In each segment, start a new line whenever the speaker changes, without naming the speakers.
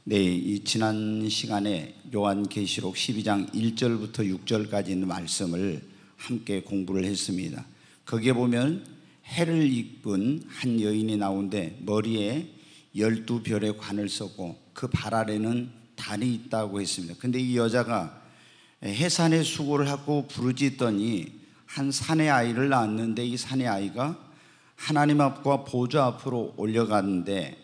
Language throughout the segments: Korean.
네, 이 지난 시간에 요한계시록 12장 1절부터 6절까지 있는 말씀을 함께 공부를 했습니다. 거기에 보면 해를 입은 한 여인이 나오는데 머리에 12별의 관을 썼고 그 발 아래는 달이 있다고 했습니다. 근데 이 여자가 해산의 수고를 하고 부르짖더니 한 사내 아이를 낳았는데 이 사내 아이가 하나님 앞과 보좌 앞으로 올려갔는데,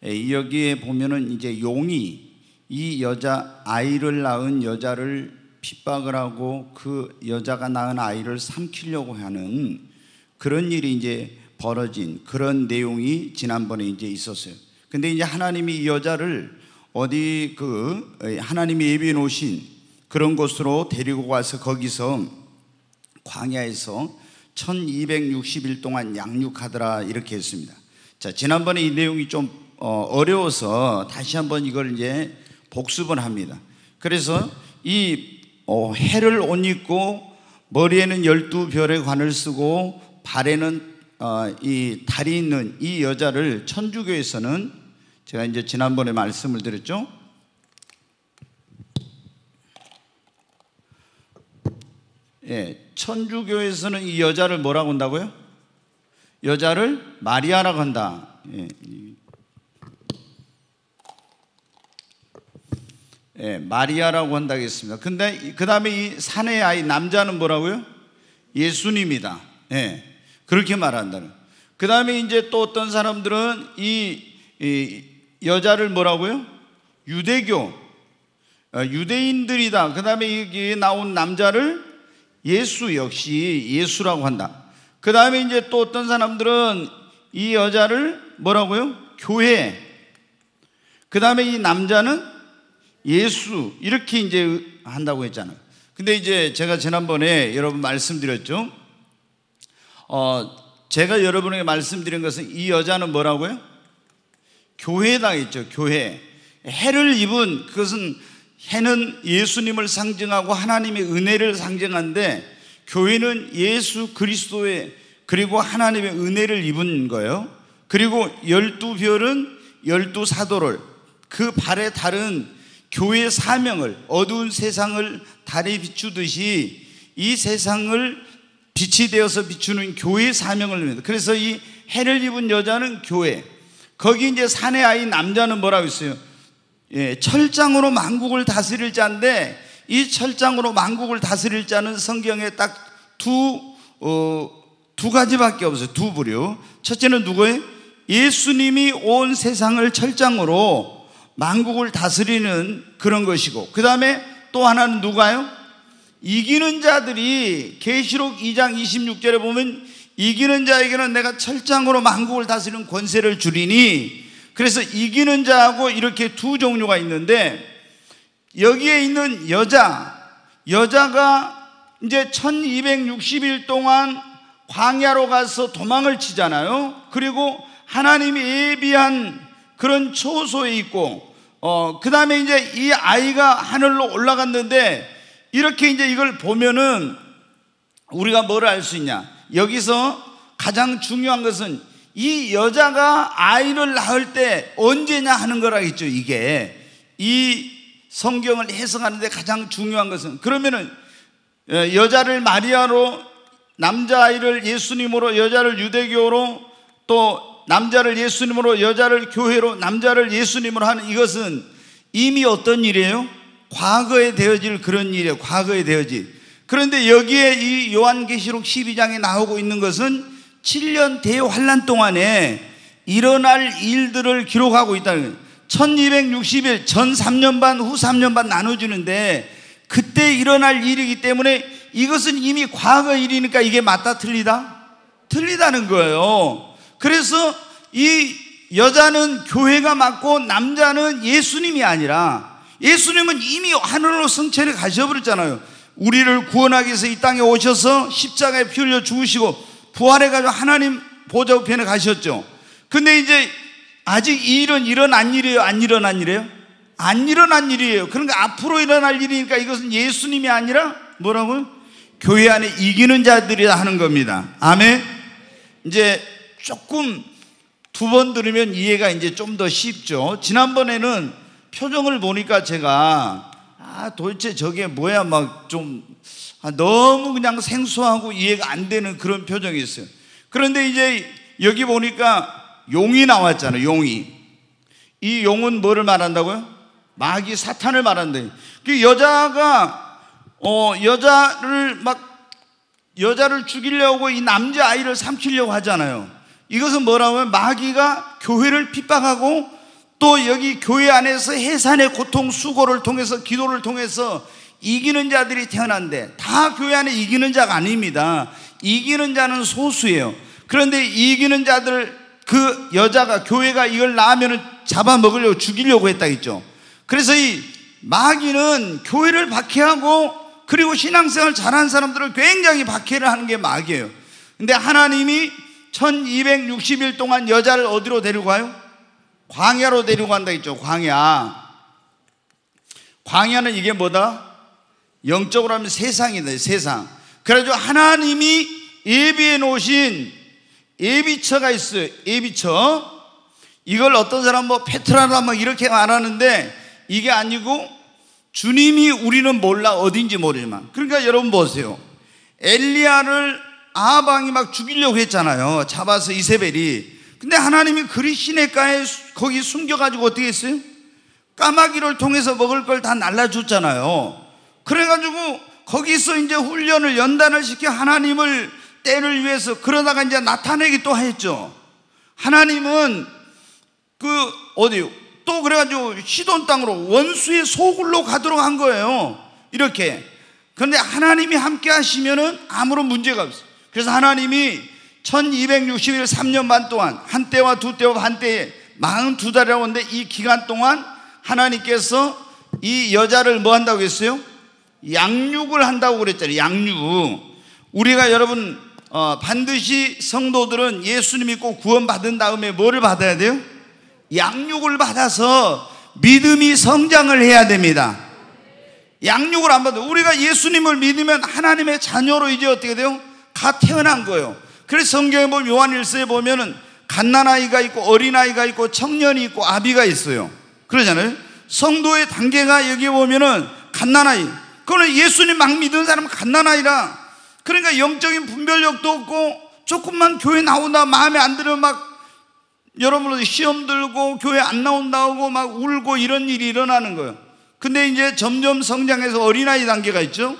여기에 보면은 이제 용이 이 여자 아이를 낳은 여자를 핍박을 하고 그 여자가 낳은 아이를 삼키려고 하는 그런 일이 이제 벌어진 그런 내용이 지난번에 이제 있었어요. 근데 이제 하나님이 이 여자를 어디 하나님이 예비해 놓으신 그런 곳으로 데리고 가서 거기서 광야에서 1260일 동안 양육하더라 이렇게 했습니다. 자, 지난번에 이 내용이 좀 어려워서 다시 한번 이걸 이제 복습을 합니다. 그래서 이 해를 옷 입고 머리에는 12별의 관을 쓰고 발에는 이 달이 있는 이 여자를 천주교에서는 제가 이제 지난번에 말씀을 드렸죠. 예, 천주교에서는 이 여자를 뭐라고 한다고요? 여자를 마리아라고 한다. 예, 마리아라고 한다고 했습니다. 근데 그 다음에 이 사내 아이 남자는 뭐라고요? 예수님이다. 예, 그렇게 말한다는. 그 다음에 이제 또 어떤 사람들은 이 여자를 뭐라고요? 유대인들이다. 그 다음에 여기 나온 남자를 예수, 역시 예수라고 한다. 그 다음에 이제 또 어떤 사람들은 이 여자를 뭐라고요? 교회. 그 다음에 이 남자는 예수, 이렇게 이제 한다고 했잖아요. 근데 이제 제가 지난번에 여러분 말씀드렸죠. 제가 여러분에게 말씀드린 것은 이 여자는 뭐라고요? 교회다 했죠. 교회. 해를 입은, 그것은 해는 예수님을 상징하고 하나님의 은혜를 상징하는데, 교회는 예수 그리스도의 그리고 하나님의 은혜를 입은 거예요. 그리고 12별은 12사도를, 그 발에 달은 교회의 사명을, 어두운 세상을 달이 비추듯이 이 세상을 빛이 되어서 비추는 교회의 사명을 입니다. 그래서 이 해를 입은 여자는 교회. 거기 이제 사내 아이 남자는 뭐라고 했어요? 예, 철장으로 만국을 다스릴 자인데, 이 철장으로 만국을 다스릴 자는 성경에 딱 두 가지밖에 없어요. 두 부류. 첫째는 누구예요? 예수님이 온 세상을 철장으로 만국을 다스리는 그런 것이고, 그 다음에 또 하나는 누가요? 이기는 자들이, 계시록 2장 26절에 보면 이기는 자에게는 내가 철장으로 만국을 다스리는 권세를 주리니, 그래서 이기는 자하고 이렇게 두 종류가 있는데, 여기에 있는 여자가 이제 1260일 동안 광야로 가서 도망을 치잖아요. 그리고 하나님이 예비한 그런 초소에 있고, 그 다음에 이제 이 아이가 하늘로 올라갔는데, 이렇게 이제 이걸 보면은 우리가 뭘 알 수 있냐? 여기서 가장 중요한 것은 이 여자가 아이를 낳을 때 언제냐 하는 거라겠죠. 이게 이 성경을 해석하는데 가장 중요한 것은, 그러면은 여자를 마리아로, 남자아이를 예수님으로, 여자를 유대교로, 또 남자를 예수님으로, 여자를 교회로, 남자를 예수님으로 하는 이것은 이미 어떤 일이에요? 과거에 되어질 그런 일이에요. 과거에 되어질. 그런데 여기에 이 요한계시록 12장에 나오고 있는 것은 7년 대환란 동안에 일어날 일들을 기록하고 있다는 거예요. 1260일, 전 3년 반, 후 3년 반 나눠주는데, 그때 일어날 일이기 때문에 이것은 이미 과거 일이니까 이게 맞다 틀리다? 틀리다는 거예요. 그래서 이 여자는 교회가 맞고 남자는 예수님이 아니라, 예수님은 이미 하늘로 승천해 가셔버렸잖아요. 우리를 구원하기 위해서 이 땅에 오셔서 십자가에 피 흘려 죽으시고 부활해가지고 하나님 보좌 우편에 가셨죠. 근데 이제 아직 이 일은 일어난 일이에요? 안 일어난 일이에요? 안 일어난 일이에요. 그러니까 앞으로 일어날 일이니까 이것은 예수님이 아니라 뭐라고요? 교회 안에 이기는 자들이라 하는 겁니다. 아멘. 이제 조금 두 번 들으면 이해가 이제 좀 더 쉽죠. 지난번에는 표정을 보니까 제가 도대체 저게 뭐야 막 좀 너무 그냥 생소하고 이해가 안 되는 그런 표정이 있어요. 그런데 이제 여기 보니까 용이 나왔잖아요. 용이. 이 용은 뭐를 말한다고요? 마귀 사탄을 말한대요. 그 여자가 여자를 죽이려고 이 남자아이를 삼키려고 하잖아요. 이것은 뭐라고 하면 마귀가 교회를 핍박하고 또 여기 교회 안에서 해산의 고통 수고를 통해서 기도를 통해서 이기는 자들이 태어난데, 다 교회 안에 이기는 자가 아닙니다. 이기는 자는 소수예요. 그런데 이기는 자들, 그 여자가, 교회가 이걸 낳으면 잡아먹으려고 죽이려고 했다겠죠. 그래서 이 마귀는 교회를 박해하고 그리고 신앙생활 잘하는 사람들을 굉장히 박해를 하는 게 마귀예요. 근데 하나님이 1260일 동안 여자를 어디로 데리고 가요? 광야로 데리고 간다 했죠. 광야는 이게 뭐다? 영적으로 하면 세상이다. 세상. 그래가지고 하나님이 예비해 놓으신 예비처가 있어요. 예비처. 이걸 어떤 사람 페트라라 이렇게 말하는데 이게 아니고, 주님이 우리는 몰라, 어딘지 모르지만. 그러니까 여러분 보세요. 엘리야를 아합왕이 막 죽이려고 했잖아요. 잡아서 이세벨이. 근데 하나님이 그리 시냇가에 거기 숨겨가지고 어떻게 했어요? 까마귀를 통해서 먹을 걸 다 날라줬잖아요. 그래가지고 거기서 이제 훈련을 연단을 시켜 하나님을 때를 위해서, 그러다가 이제 나타내기 또 했죠. 하나님은 또 그래가지고 시돈 땅으로 원수의 소굴로 가도록 한 거예요. 이렇게. 그런데 하나님이 함께 하시면은 아무런 문제가 없어요. 그래서 하나님이 1260일 3년 반 동안, 한 때와 두 때와 반 때에 42달이라고 하는데, 이 기간 동안 하나님께서 이 여자를 뭐 한다고 했어요? 양육을 한다고 그랬잖아요. 양육. 우리가 여러분 반드시 성도들은 예수님 믿고 구원받은 다음에 뭐를 받아야 돼요? 양육을 받아서 믿음이 성장을 해야 됩니다. 양육을 안 받아요. 우리가 예수님을 믿으면 하나님의 자녀로 이제 어떻게 돼요? 갓 태어난 거예요. 그래서 성경에 보면 요한일서에 보면은 갓난아이가 있고 어린아이가 있고 청년이 있고 아비가 있어요. 그러잖아요. 성도의 단계가 여기 보면은 갓난아이. 그거는 예수님 막 믿은 사람은 갓난아이라. 그러니까 영적인 분별력도 없고, 조금만 교회 나온다 마음에 안 들으면 막 여러분 시험 들고 교회 안 나온다고 막 울고 이런 일이 일어나는 거예요. 근데 이제 점점 성장해서 어린아이 단계가 있죠.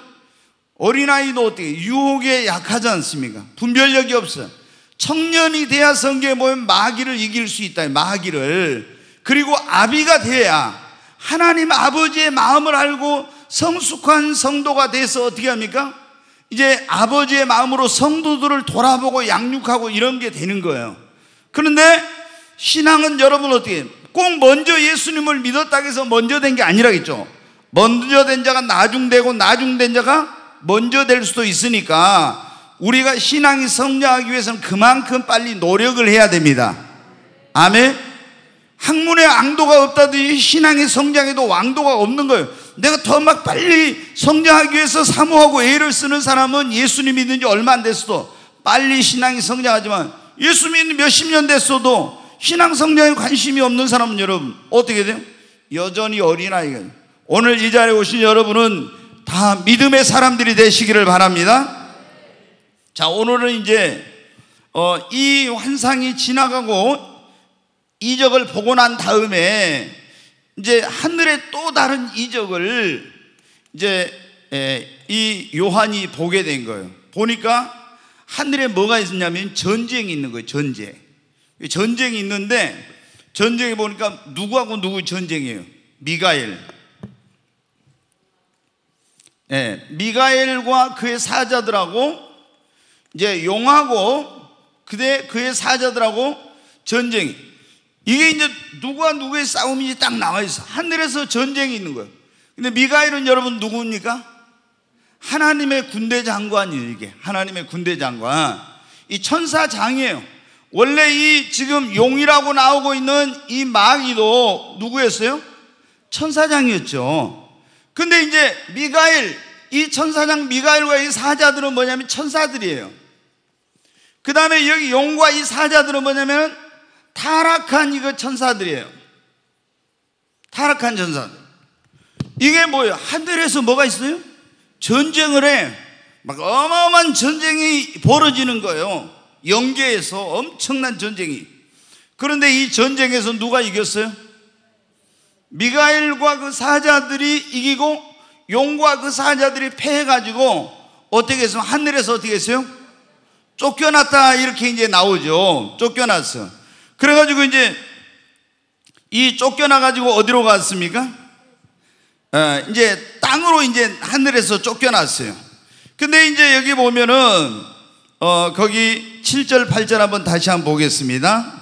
어린아이도 어떻게 유혹에 약하지 않습니까? 분별력이 없어요. 청년이 돼야 성경에 보면 마귀를 이길 수 있다. 마귀를. 그리고 아비가 돼야 하나님 아버지의 마음을 알고 성숙한 성도가 돼서 어떻게 합니까? 이제 아버지의 마음으로 성도들을 돌아보고 양육하고 이런 게 되는 거예요. 그런데 신앙은 여러분 어떻게 꼭 먼저 예수님을 믿었다고 해서 먼저 된 게 아니라겠죠. 먼저 된 자가 나중되고 나중된 자가 먼저 될 수도 있으니까 우리가 신앙이 성장하기 위해서는 그만큼 빨리 노력을 해야 됩니다. 아멘. 학문에 왕도가 없다더니 신앙의 성장에도 왕도가 없는 거예요. 내가 더 막 빨리 성장하기 위해서 사모하고 애를 쓰는 사람은 예수님 믿은 지 얼마 안 됐어도 빨리 신앙이 성장하지만, 예수 믿는 몇십 년 됐어도 신앙 성장에 관심이 없는 사람은 여러분 어떻게 돼요? 여전히 어린아이가. 오늘 이 자리에 오신 여러분은 다 믿음의 사람들이 되시기를 바랍니다. 자, 오늘은 이제 이 환상이 지나가고 이적을 보고 난 다음에 이제 하늘의 또 다른 이적을 이제 이 요한이 보게 된 거예요. 보니까 하늘에 뭐가 있었냐면 전쟁이 있는 거예요. 전쟁이 있는데, 전쟁에 보니까 누구하고 누구 전쟁이에요? 미가엘. 미가엘과 그의 사자들하고 이제 용하고 그의 사자들하고 전쟁이. 이게 이제 누구와 누구의 싸움인지 딱 나와 있어. 하늘에서 전쟁이 있는 거예요. 근데 미가엘은 여러분 누구입니까? 하나님의 군대 장관이에요. 이게 하나님의 군대 장관, 이 천사장이에요. 원래 이 지금 용이라고 나오고 있는 이 마귀도 누구였어요? 천사장이었죠. 근데 이제 미가엘, 이 천사장 미가엘과 이 사자들은 뭐냐면 천사들이에요. 그 다음에 여기 용과 이 사자들은 뭐냐면 타락한 이거 천사들이에요. 타락한 전사들. 이게 뭐예요? 하늘에서 뭐가 있어요? 전쟁을 해. 막 어마어마한 전쟁이 벌어지는 거예요. 영계에서 엄청난 전쟁이. 그런데 이 전쟁에서 누가 이겼어요? 미가엘과 그 사자들이 이기고 용과 그 사자들이 패해가지고 어떻게 했어요? 하늘에서 어떻게 했어요? 쫓겨났다 이렇게 이제 나오죠. 쫓겨났어. 그래가지고 이제 이 쫓겨나가지고 어디로 갔습니까? 이제 땅으로 이제 하늘에서 쫓겨났어요. 근데 이제 여기 보면은 거기 7절 8절 한번 다시 한번 보겠습니다.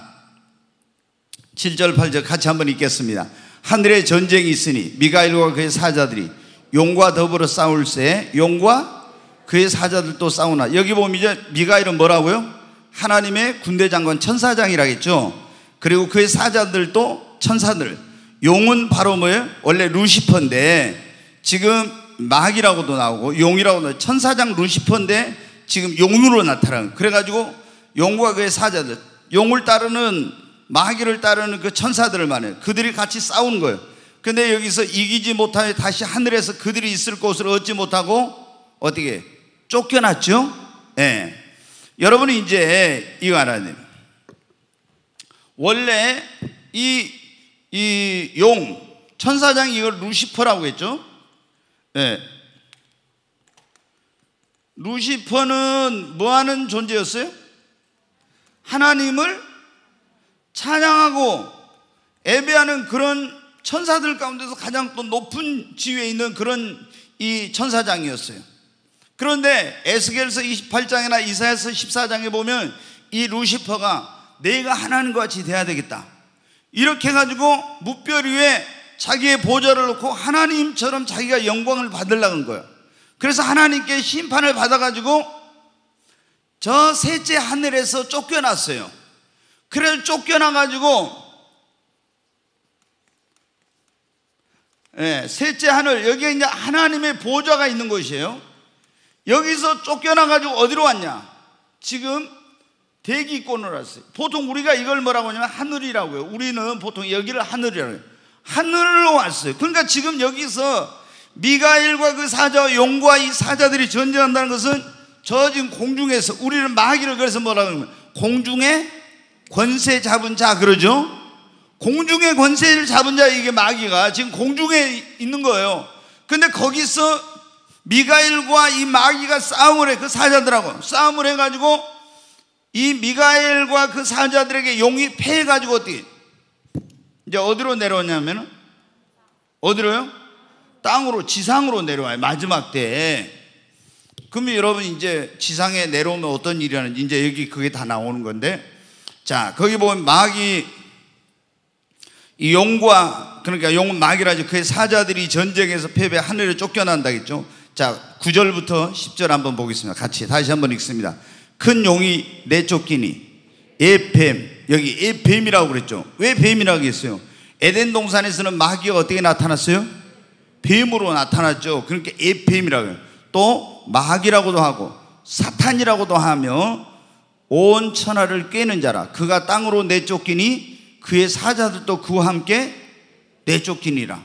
7절 8절 같이 한번 읽겠습니다. 하늘에 전쟁이 있으니 미가엘과 그의 사자들이 용과 더불어 싸울새 용과 그의 사자들도 싸우나. 여기 보면 이제 미가엘은 뭐라고요? 하나님의 군대 장관 천사장이라겠죠. 그리고 그의 사자들도 천사들. 용은 바로 뭐예요? 원래 루시퍼인데 지금 마귀라고도 나오고 용이라고도 나오고 천사장 루시퍼인데 지금 용으로 나타나는. 그래가지고 용과 그의 사자들, 용을 따르는 마귀를 따르는 그 천사들을 말해요. 그들이 같이 싸우는 거예요. 근데 여기서 이기지 못하여 다시 하늘에서 그들이 있을 곳을 얻지 못하고 어떻게 쫓겨났죠? 예. 여러분이 이제 이거 알아야 돼요. 원래 이 용 천사장이 이걸 루시퍼라고 했죠. 예. 루시퍼는 뭐 하는 존재였어요? 하나님을 찬양하고 예배하는 그런 천사들 가운데서 가장 또 높은 지위에 있는 그런 이 천사장이었어요. 그런데 에스겔서 28장이나 이사야서 14장에 보면 이 루시퍼가 내가 하나님과 같이 돼야 되겠다 이렇게 해가지고 무별 위에 자기의 보좌를 놓고 하나님처럼 자기가 영광을 받으려고 한 거예요. 그래서 하나님께 심판을 받아가지고 저 셋째 하늘에서 쫓겨났어요. 그래서 쫓겨나가지고 셋째 하늘, 여기에 이제 하나님의 보좌가 있는 곳이에요. 여기서 쫓겨나가지고 어디로 왔냐? 지금 대기권으로 왔어요. 보통 우리가 이걸 뭐라고 하냐면 하늘이라고요. 우리는 보통 여기를 하늘이라고 해요. 하늘로 왔어요. 그러니까 지금 여기서 미가엘과 그 사자, 용과 이 사자들이 전쟁한다는 것은 저 지금 공중에서, 우리는 마귀를 그래서 뭐라고 하냐면 공중에 권세 잡은 자 그러죠. 공중의 권세를 잡은 자, 이게 마귀가 지금 공중에 있는 거예요. 근데 거기서 미가엘과 이 마귀가 싸움을 해. 그 사자들하고 싸움을 해가지고 이 미가엘과 그 사자들에게 용이 패해가지고 어떻게 이제 어디로 내려오냐면 어디로요? 땅으로, 지상으로 내려와요. 마지막 때에. 그러면 여러분 이제 지상에 내려오면 어떤 일이 하는지 이제 여기 그게 다 나오는 건데, 자 거기 보면 마귀 이 용과, 그러니까 용은 마귀라죠. 그의 사자들이 전쟁에서 패배 하늘에 쫓겨난다겠죠. 자 9절부터 10절 한번 보겠습니다. 같이 다시 한번 읽습니다. 큰 용이 내쫓기니 에뱀, 여기 에뱀이라고 그랬죠. 왜 뱀이라고 했어요? 에덴 동산에서는 마귀가 어떻게 나타났어요? 뱀으로 나타났죠. 그러니까 에뱀이라고 해요. 또 마귀라고도 하고 사탄이라고도 하며 온 천하를 꿰는 자라. 그가 땅으로 내쫓기니 그의 사자들도 그와 함께 내쫓기니라.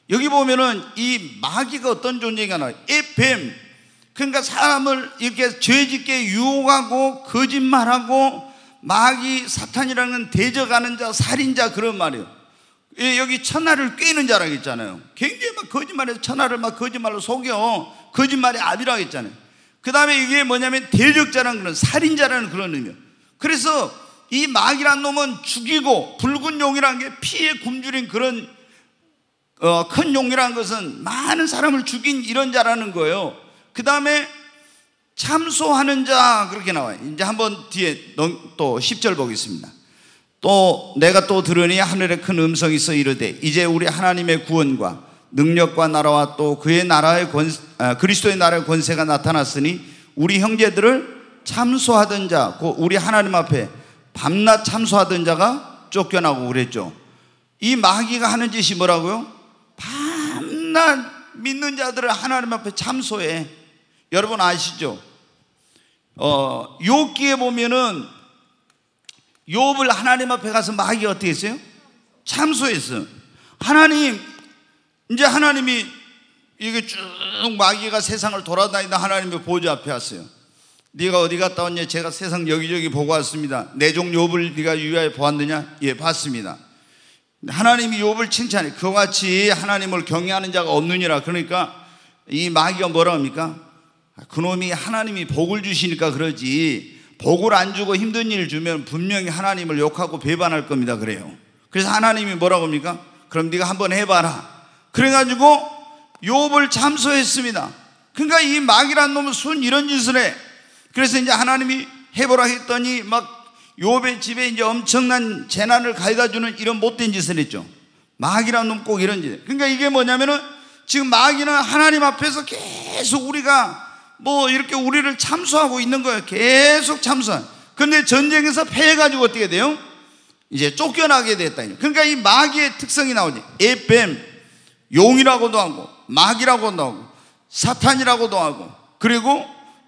여기 보면은 이 마귀가 어떤 존재가 나와요? 뱀. 그러니까 사람을 이렇게 죄짓게 유혹하고 거짓말하고 마귀, 사탄이라는 대적하는 자, 살인자 그런 말이에요. 여기 천하를 꿰는 자라고 했잖아요. 굉장히 막 거짓말해서 천하를 막 거짓말로 속여. 거짓말의 압이라고 했잖아요. 그 다음에 이게 뭐냐면 대적자라는 그런, 살인자라는 그런 의미예요. 그래서 이 마귀란 놈은 죽이고, 붉은 용이라는 게 피에 굶주린 그런 큰 용이라는 것은 많은 사람을 죽인 이런 자라는 거예요. 그 다음에 참소하는 자 그렇게 나와요. 이제 한번 뒤에 또 10절 보겠습니다. 또 내가 또 들으니 하늘에 큰 음성이 있어 이르되 이제 우리 하나님의 구원과 능력과 나라와 또 그의 나라의 그리스도의 나라의 권세가 나타났으니 우리 형제들을 참소하던 자, 우리 하나님 앞에 밤낮 참소하던 자가 쫓겨나고 그랬죠. 이 마귀가 하는 짓이 뭐라고요? 밤낮 믿는 자들을 하나님 앞에 참소해. 여러분 아시죠? 욥기에 보면은 욥을 하나님 앞에 가서 마귀가 어떻게 했어요? 참소했어요. 하나님, 이제 하나님이 이게 쭉 마귀가 세상을 돌아다니다 하나님의 보좌 앞에 왔어요. 네가 어디 갔다 왔냐? 제가 세상 여기저기 보고 왔습니다. 내 종 욥을 네가 유의하여 보았느냐? 예, 봤습니다. 하나님이 욥을 칭찬해. 그와 같이 하나님을 경외하는 자가 없느니라. 그러니까 이 마귀가 뭐라 합니까? 그놈이 하나님이 복을 주시니까 그러지, 복을 안 주고 힘든 일을 주면 분명히 하나님을 욕하고 배반할 겁니다. 그래요. 그래서 하나님이 뭐라고 합니까? 그럼 네가 한번 해봐라. 그래가지고 욥을 참소했습니다. 그러니까 이 마귀란 놈은 순 이런 짓을 해. 그래서 이제 하나님이 해보라 했더니 막 욥의 집에 이제 엄청난 재난을 가져다 주는 이런 못된 짓을 했죠. 마귀란 놈 꼭 이런 짓. 그러니까 이게 뭐냐면은 지금 마귀는 하나님 앞에서 계속 우리가 뭐 이렇게 우리를 참소하고 있는 거예요. 계속 참소한. 그런데 전쟁에서 패해가지고 어떻게 돼요? 이제 쫓겨나게 됐다. 그러니까 이 마귀의 특성이 나오지. 에뱀, 용이라고도 하고 마귀라고도 하고 사탄이라고도 하고 그리고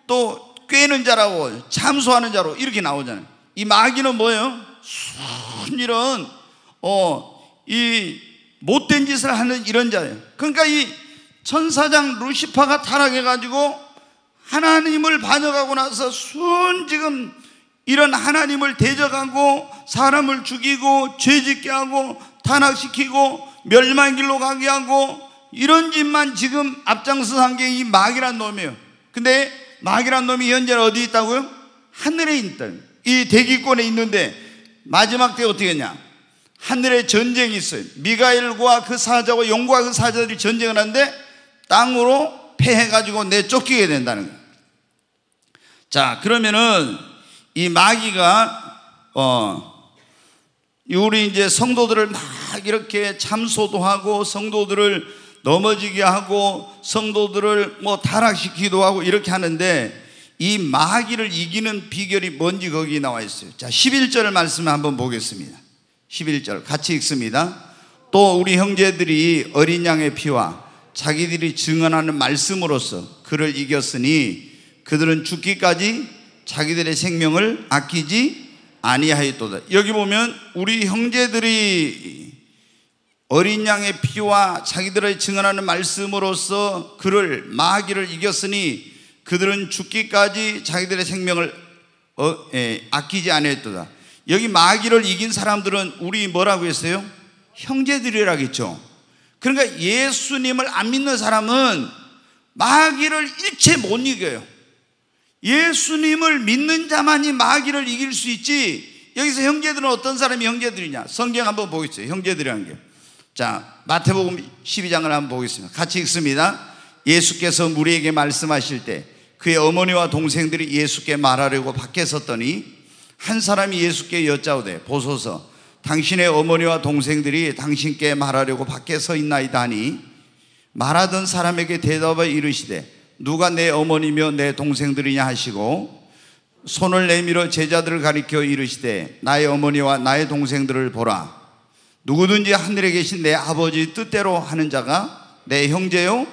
또 꾀는 자라고 참소하는 자로 이렇게 나오잖아요. 이 마귀는 뭐예요? 순 이런 이 못된 짓을 하는 이런 자예요. 그러니까 이 천사장 루시파가 타락해가지고 하나님을 반역하고 나서 순 지금 이런 하나님을 대적하고 사람을 죽이고 죄짓게 하고 타락시키고 멸망의 길로 가게 하고 이런 짓만 지금 앞장서 한 게 이 마귀란 놈이에요. 근데 마귀란 놈이 현재 어디 있다고요? 하늘에 있다. 이 대기권에 있는데 마지막 때 어떻게 했냐? 하늘에 전쟁이 있어요. 미가엘과 그 사자와 용과 그 사자들이 전쟁을 하는데 땅으로 패해가지고 내쫓기게 된다는 거예요. 자, 그러면은 이 마귀가 우리 이제 성도들을 막 이렇게 참소도 하고 성도들을 넘어지게 하고 성도들을 뭐 타락시키기도 하고 이렇게 하는데 이 마귀를 이기는 비결이 뭔지 거기 나와 있어요. 자, 11절 말씀 한번 보겠습니다. 11절 같이 읽습니다. 또 우리 형제들이 어린 양의 피와 자기들이 증언하는 말씀으로써 그를 이겼으니 그들은 죽기까지 자기들의 생명을 아끼지 아니하였도다. 여기 보면 우리 형제들이 어린 양의 피와 자기들의 증언하는 말씀으로써 그를 마귀를 이겼으니 그들은 죽기까지 자기들의 생명을 아끼지 아니하였도다. 여기 마귀를 이긴 사람들은 우리 뭐라고 했어요? 형제들이라고 했죠. 그러니까 예수님을 안 믿는 사람은 마귀를 일체 못 이겨요. 예수님을 믿는 자만이 마귀를 이길 수 있지. 여기서 형제들은 어떤 사람이 형제들이냐? 성경 한번 보겠어요. 형제들이라는 게. 자, 마태복음 12장을 한번 보겠습니다. 같이 읽습니다. 예수께서 무리에게 말씀하실 때 그의 어머니와 동생들이 예수께 말하려고 밖에 섰더니 한 사람이 예수께 여짜오되 보소서 당신의 어머니와 동생들이 당신께 말하려고 밖에 서 있나이다 하니 말하던 사람에게 대답하여 이르시되 누가 내 어머니며 내 동생들이냐 하시고 손을 내밀어 제자들을 가리켜 이르시되 나의 어머니와 나의 동생들을 보라. 누구든지 하늘에 계신 내 아버지 뜻대로 하는 자가 내 형제요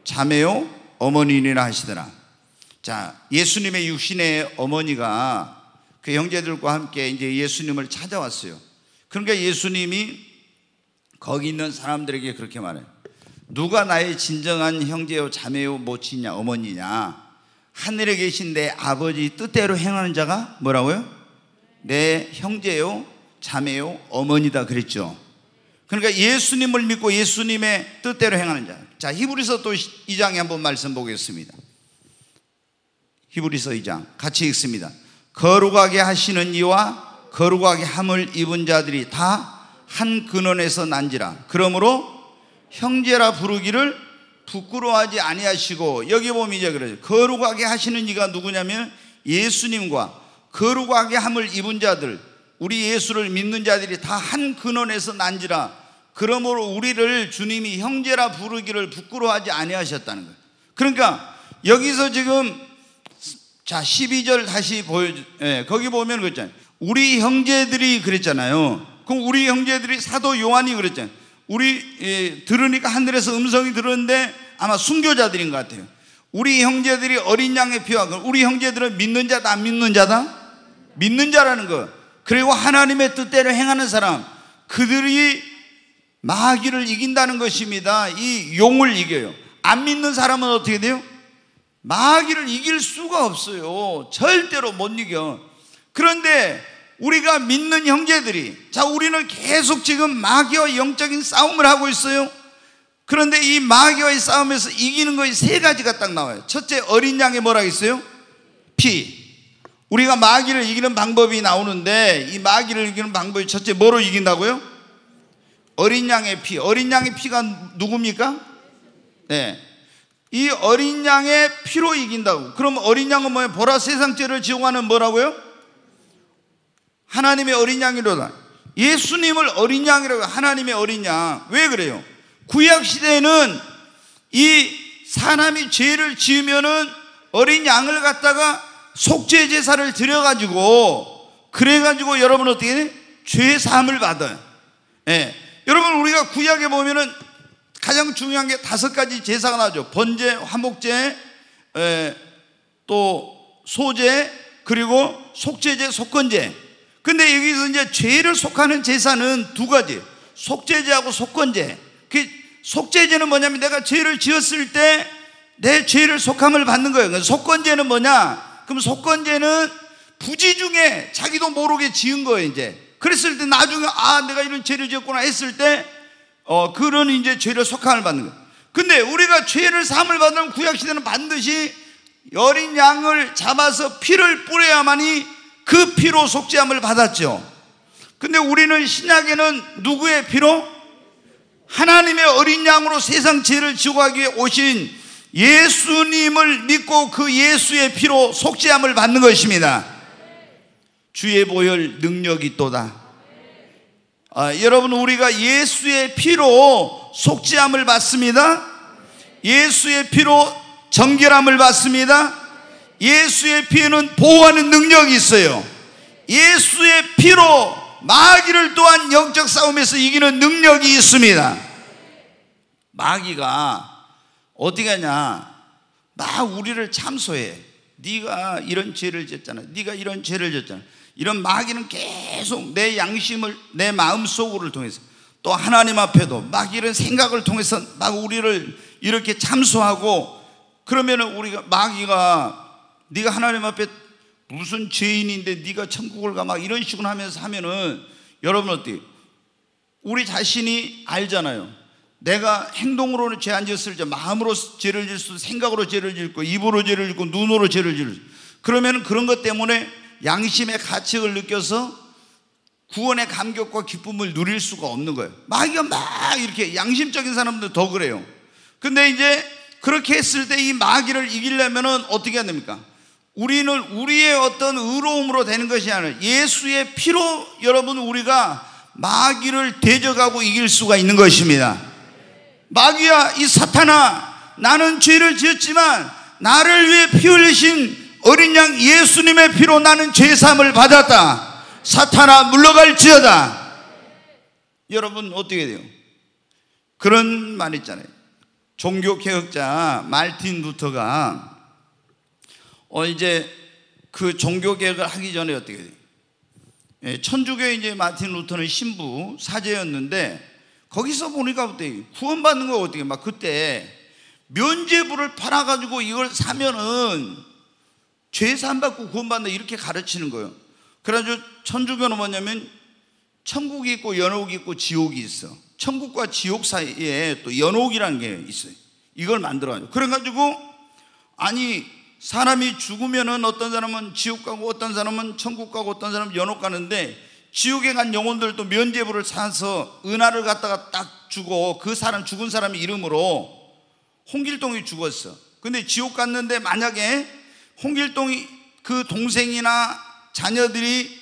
자매요 어머니니라 하시더라. 자, 예수님의 육신의 어머니가 그 형제들과 함께 이제 예수님을 찾아왔어요. 그러니까 예수님이 거기 있는 사람들에게 그렇게 말해요. 누가 나의 진정한 형제요 자매요 모친이냐 어머니냐? 하늘에 계신 내 아버지 뜻대로 행하는 자가 뭐라고요? 내 형제요 자매요 어머니다 그랬죠. 그러니까 예수님을 믿고 예수님의 뜻대로 행하는 자. 자, 히브리서 또 2장에 한번 말씀 보겠습니다. 히브리서 2장 같이 읽습니다. 거룩하게 하시는 이와 거룩하게 함을 입은 자들이 다 한 근원에서 난지라. 그러므로 형제라 부르기를 부끄러워하지 아니하시고, 여기 보면 이제 그러죠. 거룩하게 하시는 이가 누구냐면 예수님과 거룩하게 함을 입은 자들, 우리 예수를 믿는 자들이 다 한 근원에서 난지라. 그러므로 우리를 주님이 형제라 부르기를 부끄러워하지 아니하셨다는 거예요. 그러니까 여기서 지금 자 12절 다시 거기 보면 그랬잖아요. 우리 형제들이 그랬잖아요. 그럼 우리 형제들이 사도 요한이 그랬잖아요. 우리 들으니까 하늘에서 음성이 들었는데 아마 순교자들인 것 같아요. 우리 형제들이 어린 양의 피와, 우리 형제들은 믿는 자다 안 믿는 자다? 믿는 자라는 거. 그리고 하나님의 뜻대로 행하는 사람, 그들이 마귀를 이긴다는 것입니다. 이 용을 이겨요. 안 믿는 사람은 어떻게 돼요? 마귀를 이길 수가 없어요. 절대로 못 이겨. 그런데 우리가 믿는 형제들이, 자, 우리는 계속 지금 마귀와 영적인 싸움을 하고 있어요. 그런데 이 마귀와의 싸움에서 이기는 것이 세 가지가 딱 나와요. 첫째, 어린 양의 뭐라고 있어요? 피. 우리가 마귀를 이기는 방법이 나오는데, 이 마귀를 이기는 방법이 첫째 뭐로 이긴다고요? 어린 양의 피. 어린 양의 피가 누굽니까? 네, 이 어린 양의 피로 이긴다고. 그럼 어린 양은 뭐예요? 보라, 세상 죄를 지용하는 뭐라고요? 하나님의 어린 양이로다. 예수님을 어린 양이라고. 하나님의 어린 양. 왜 그래요? 구약 시대에는 이 사람이 죄를 지으면은 어린 양을 갖다가 속죄 제사를 드려가지고, 그래가지고 여러분 어떻게 해? 죄 사함을 받아요. 예. 여러분, 우리가 구약에 보면은 가장 중요한 게 5가지 제사가 나오죠. 번제, 화목제, 또 소제, 그리고 속죄제, 속건제. 근데 여기서 이제 죄를 속하는 제사는 2가지. 속죄제하고 속건제. 그 속죄제는 뭐냐면 내가 죄를 지었을 때 내 죄를 속함을 받는 거예요. 속건제는 뭐냐? 그럼 속건제는 부지 중에 자기도 모르게 지은 거예요, 이제. 그랬을 때 나중에, 아, 내가 이런 죄를 지었구나 했을 때, 그런 이제 죄를 속함을 받는 거예요. 근데 우리가 죄를 사함을 받는 구약시대는 반드시 어린 양을 잡아서 피를 뿌려야만이 그 피로 속죄함을 받았죠. 근데 우리는 신약에는 누구의 피로? 하나님의 어린 양으로 세상 죄를 지고하기 위해 오신 예수님을 믿고 그 예수의 피로 속죄함을 받는 것입니다. 주의 보혈 능력이 있도다. 여러분, 우리가 예수의 피로 속죄함을 받습니다. 예수의 피로 정결함을 받습니다. 예수의 피에는 보호하는 능력이 있어요. 예수의 피로 마귀를 또한 영적 싸움에서 이기는 능력이 있습니다. 마귀가 어떻게 하냐, 막 우리를 참소해. 네가 이런 죄를 졌잖아, 네가 이런 죄를 졌잖아. 이런 마귀는 계속 내 양심을, 내 마음속으로 통해서, 또 하나님 앞에도 막 이런 생각을 통해서 막 우리를 이렇게 참소하고, 그러면은 우리가, 마귀가 네가 하나님 앞에 무슨 죄인인데 네가 천국을 가, 막 이런 식으로 하면은 여러분 어때요? 우리 자신이 알잖아요. 내가 행동으로는 죄 안 지었을 때 마음으로 죄를 지을 수도, 생각으로 죄를 짓고, 입으로 죄를 짓고, 눈으로 죄를 지을 수. 그러면 그런 것 때문에 양심의 가책을 느껴서 구원의 감격과 기쁨을 누릴 수가 없는 거예요. 마귀가 막 이렇게, 양심적인 사람들 더 그래요. 근데 이제 그렇게 했을 때 이 마귀를 이기려면은 어떻게 해야 됩니까? 우리는 우리의 어떤 의로움으로 되는 것이 아니라 예수의 피로 여러분 우리가 마귀를 대적하고 이길 수가 있는 것입니다. 마귀야, 이 사탄아, 나는 죄를 지었지만 나를 위해 피 흘리신 어린 양 예수님의 피로 나는 죄사함을 받았다. 사탄아, 물러갈지어다. 여러분 어떻게 돼요? 그런 말 있잖아요. 종교개혁자 말틴 루터가 이제 그 종교개혁을 하기 전에 어떻게 돼요? 천주교의 이제 마틴 루터는 신부 사제였는데, 거기서 보니까 어때요? 구원받는 거 어떻게, 막 그때 면죄부를 팔아가지고 이걸 사면은 죄 사함 받고 구원받는다, 이렇게 가르치는 거예요. 그래가지고 천주교는 뭐냐면 천국이 있고 연옥이 있고 지옥이 있어. 천국과 지옥 사이에 또 연옥이라는 게 있어요. 이걸 만들어가지고, 그래가지고 아니 사람이 죽으면은 어떤 사람은 지옥 가고 어떤 사람은 천국 가고 어떤 사람은 연옥 가는데, 지옥에 간 영혼들도 면죄부를 사서 은하를 갖다가 딱 주고, 그 사람, 죽은 사람 이름으로, 홍길동이 죽었어. 근데 지옥 갔는데 만약에 홍길동이 그 동생이나 자녀들이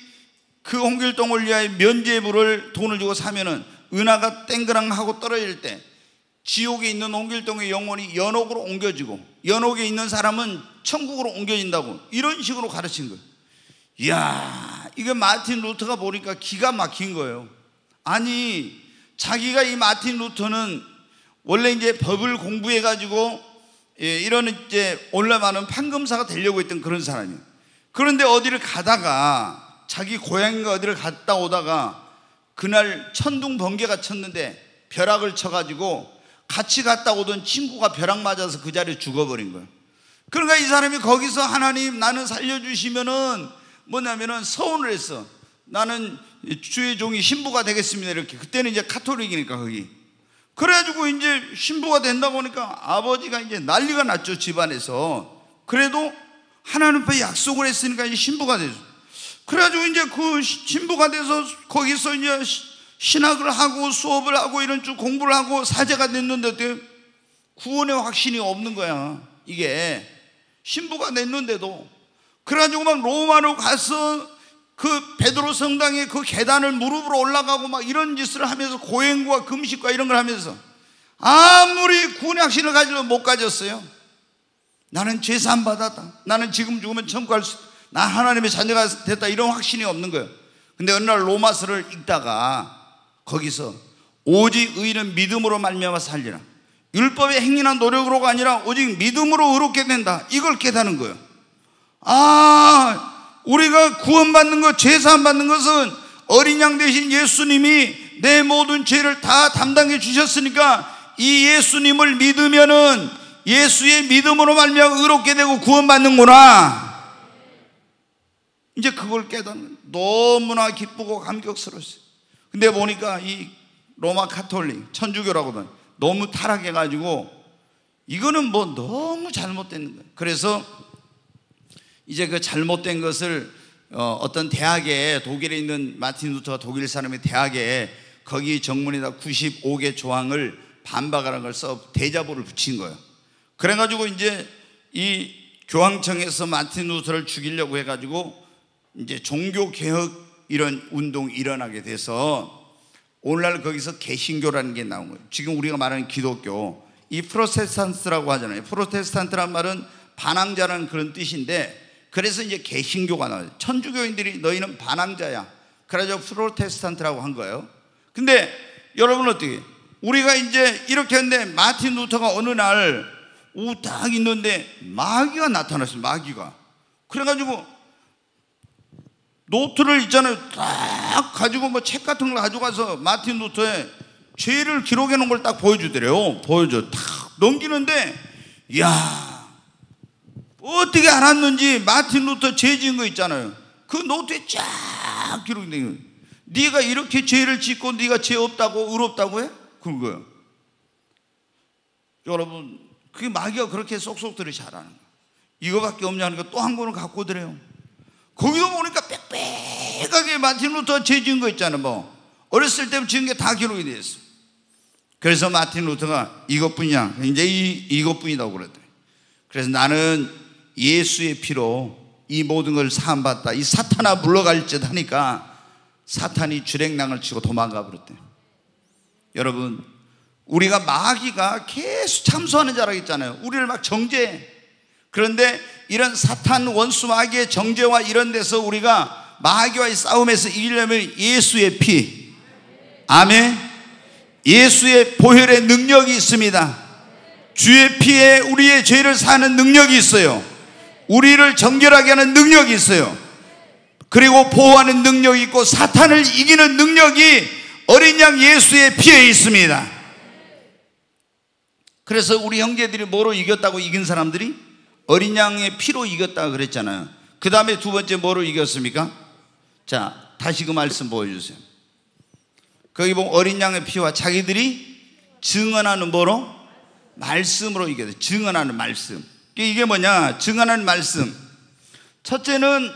그 홍길동을 위하여 면죄부를 돈을 주고 사면은 은하가 땡그랑 하고 떨어질 때 지옥에 있는 홍길동의 영혼이 연옥으로 옮겨지고, 연옥에 있는 사람은 천국으로 옮겨진다고, 이런 식으로 가르친 거예요. 이야, 이거 마틴 루터가 보니까 기가 막힌 거예요. 아니, 자기가, 이 마틴 루터는 원래 이제 법을 공부해가지고 이런 이제 올라가는 판검사가 되려고 했던 그런 사람이에요. 그런데 어디를 가다가, 자기 고향인가 어디를 갔다 오다가 그날 천둥 번개가 쳤는데 벼락을 쳐가지고 같이 갔다 오던 친구가 벼락 맞아서 그 자리에 죽어버린 거예요. 그러니까 이 사람이 거기서 하나님 나는 살려주시면은 뭐냐면은 서운을 했어. 나는 주의 종이 신부가 되겠습니다. 이렇게. 그때는 이제 카톨릭이니까 거기. 그래가지고 이제 신부가 된다고 하니까 아버지가 이제 난리가 났죠, 집안에서. 그래도 하나님 앞에 약속을 했으니까 이제 신부가 되죠. 그래가지고 이제 그 신부가 돼서 거기서 이제 신학을 하고 수업을 하고 이런 쭉 공부를 하고 사제가 됐는데 어때요? 구원의 확신이 없는 거야. 이게 신부가 됐는데도. 그래가지고 막 로마로 가서 그 베드로 성당에 그 계단을 무릎으로 올라가고 막 이런 짓을 하면서 고행과 금식과 이런 걸 하면서 아무리 구원의 확신을 가지려면 못 가졌어요. 나는 죄 사함 받았다. 나는 지금 죽으면 천국 갈 수, 나 하나님의 자녀가 됐다. 이런 확신이 없는 거예요. 근데 어느 날 로마서를 읽다가 거기서 오직 의인은 믿음으로 말미암아 살리라. 율법의 행위나 노력으로가 아니라 오직 믿음으로 의롭게 된다. 이걸 깨닫는 거예요. 우리가 구원받는 것, 죄사함 받는 것은 어린 양 대신 예수님이 내 모든 죄를 다 담당해 주셨으니까 이 예수님을 믿으면은 예수의 믿음으로 말미암아 의롭게 되고 구원받는구나. 이제 그걸 깨닫는, 너무나 기쁘고 감격스러웠어요. 근데 보니까 이 로마 카톨릭 천주교라고는 너무 타락해가지고 이거는 뭐 너무 잘못된 거예요. 그래서 이제 그 잘못된 것을 어떤 대학에, 독일에 있는 마틴 루터가 독일 사람의 대학에 거기 정문에다 95개 조항을 반박하는 걸 써 대자보를 붙인 거예요. 그래가지고 이제 이 교황청에서 마틴 루터를 죽이려고 해가지고 이제 종교개혁 이런 운동이 일어나게 돼서 오늘날 거기서 개신교라는 게 나온 거예요. 지금 우리가 말하는 기독교, 이 프로테스탄트라고 하잖아요. 프로테스탄트란 말은 반항자라는 그런 뜻인데, 그래서 이제 개신교가 나와요. 천주교인들이 너희는 반항자야. 그래서 프로테스탄트라고 한 거예요. 근데 여러분 어떻게, 우리가 이제 이렇게 했는데 마틴 루터가 어느 날 딱 있는데 마귀가 나타났어요. 마귀가. 그래가지고 노트를 있잖아요. 딱 가지고 뭐 책 같은 걸 가져가서 마틴 루터의 죄를 기록해 놓은 걸 딱 보여주더래요. 딱 넘기는데, 이야, 어떻게 알았는지 마틴 루터 죄 지은 거 있잖아요. 그 노트에 쫙 기록된 거예요. 네가 이렇게 죄를 짓고 네가 죄 없다고 의롭다고 해? 그거예요. 여러분, 그게 마귀가 그렇게 쏙쏙들이 잘하는 거예요. 이거밖에 없냐니까 또 한 권을 갖고 오더래요. 거기도 보니까 빽빽하게 마틴 루터 죄 지은 거 있잖아요. 뭐 어렸을 때 지은 게 다 기록이 되어 있어. 그래서 마틴 루터가 이것뿐이야, 이제 이것뿐이라고 그러더래요. 그래서 나는 예수의 피로 이 모든 걸 사함받다, 이 사탄아 물러갈 듯 하니까 사탄이 주랭랑을 치고 도망가 버렸대요. 여러분, 우리가 마귀가 계속 참소하는 자라고 했잖아요. 우리를 막 정죄해. 그런데 이런 사탄 원수 마귀의 정죄와 이런 데서 우리가 마귀와의 싸움에서 이기려면 예수의 피, 아멘, 예수의 보혈의 능력이 있습니다. 주의 피에 우리의 죄를 사는 능력이 있어요. 우리를 정결하게 하는 능력이 있어요. 그리고 보호하는 능력이 있고 사탄을 이기는 능력이 어린 양 예수의 피에 있습니다. 그래서 우리 형제들이 뭐로 이겼다고, 이긴 사람들이 어린 양의 피로 이겼다고 그랬잖아요. 그 다음에 두 번째 뭐로 이겼습니까? 자, 다시 그 말씀 보여주세요. 거기 보면 어린 양의 피와 자기들이 증언하는 뭐로? 말씀으로 이겼어요. 증언하는 말씀. 이게 뭐냐? 증언하는 말씀. 첫째는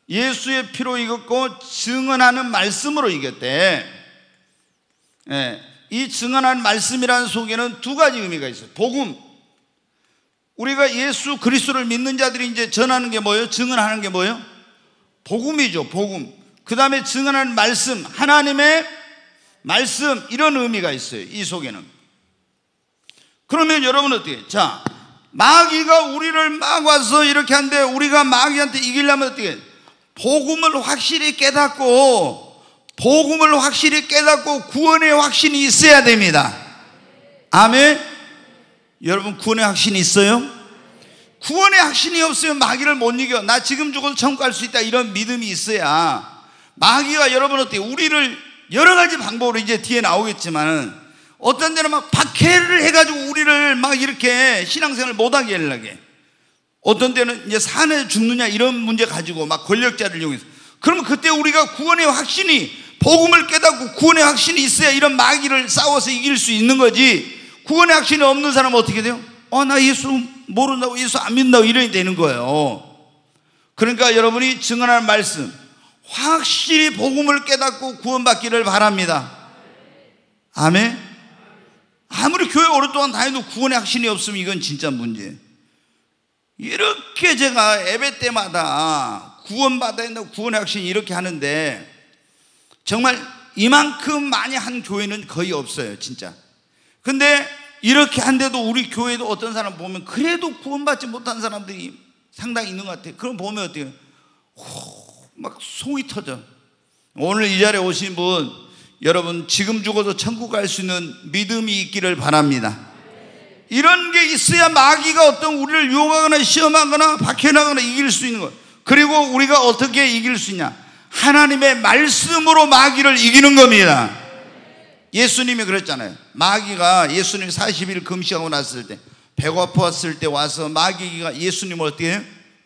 예수의 피로 이겼고 증언하는 말씀으로 이겼대. 이 증언하는 말씀이라는 속에는 두 가지 의미가 있어요. 복음. 우리가 예수 그리스도를 믿는 자들이 이제 전하는 게 뭐예요? 증언하는 게 뭐예요? 복음이죠. 복음. 그 다음에 증언하는 말씀, 하나님의 말씀, 이런 의미가 있어요. 이 속에는. 그러면 여러분 어떻게? 자, 마귀가 우리를 막 와서 이렇게 하는데 우리가 마귀한테 이기려면 어떻게? 복음을 확실히 깨닫고, 복음을 확실히 깨닫고 구원의 확신이 있어야 됩니다. 아멘. 여러분, 구원의 확신이 있어요? 구원의 확신이 없으면 마귀를 못 이겨. 나 지금 죽어도 천국 갈 수 있다, 이런 믿음이 있어야. 마귀가 여러분 어때요? 우리를 여러 가지 방법으로 이제 뒤에 나오겠지만 어떤 데는 막 박해를 해가지고 우리를 막 이렇게 신앙생활을 못하게 하려고 해. 어떤 때는 이제 산에 죽느냐 이런 문제 가지고 막 권력자를 이용해서. 그러면 그때 우리가 구원의 확신이, 복음을 깨닫고 구원의 확신이 있어야 이런 마귀를 싸워서 이길 수 있는 거지. 구원의 확신이 없는 사람은 어떻게 돼요? 나 예수 모른다고, 예수 안 믿는다고 이러니 되는 거예요. 그러니까 여러분이 증언하는 말씀, 확실히 복음을 깨닫고 구원받기를 바랍니다. 아멘. 아무리 교회 오랫동안 다녀도 구원의 확신이 없으면 이건 진짜 문제예요. 이렇게 제가 예배 때마다 구원받아야 된다고 구원의 확신이 이렇게 하는데, 정말 이만큼 많이 한 교회는 거의 없어요, 진짜. 근데 이렇게 한데도 우리 교회도 어떤 사람 보면 그래도 구원받지 못한 사람들이 상당히 있는 것 같아요. 그럼 보면 어때요? 막 속이 터져. 오늘 이 자리에 오신 분, 여러분 지금 죽어도 천국 갈 수 있는 믿음이 있기를 바랍니다. 이런 게 있어야 마귀가 어떤 우리를 유혹하거나 시험하거나 박해나거나 이길 수 있는 것. 그리고 우리가 어떻게 이길 수 있냐? 하나님의 말씀으로 마귀를 이기는 겁니다. 예수님이 그랬잖아요. 마귀가 예수님이 40일 금식하고 났을 때, 배고팠을 때 와서 마귀가 예수님을 어떻게 해요?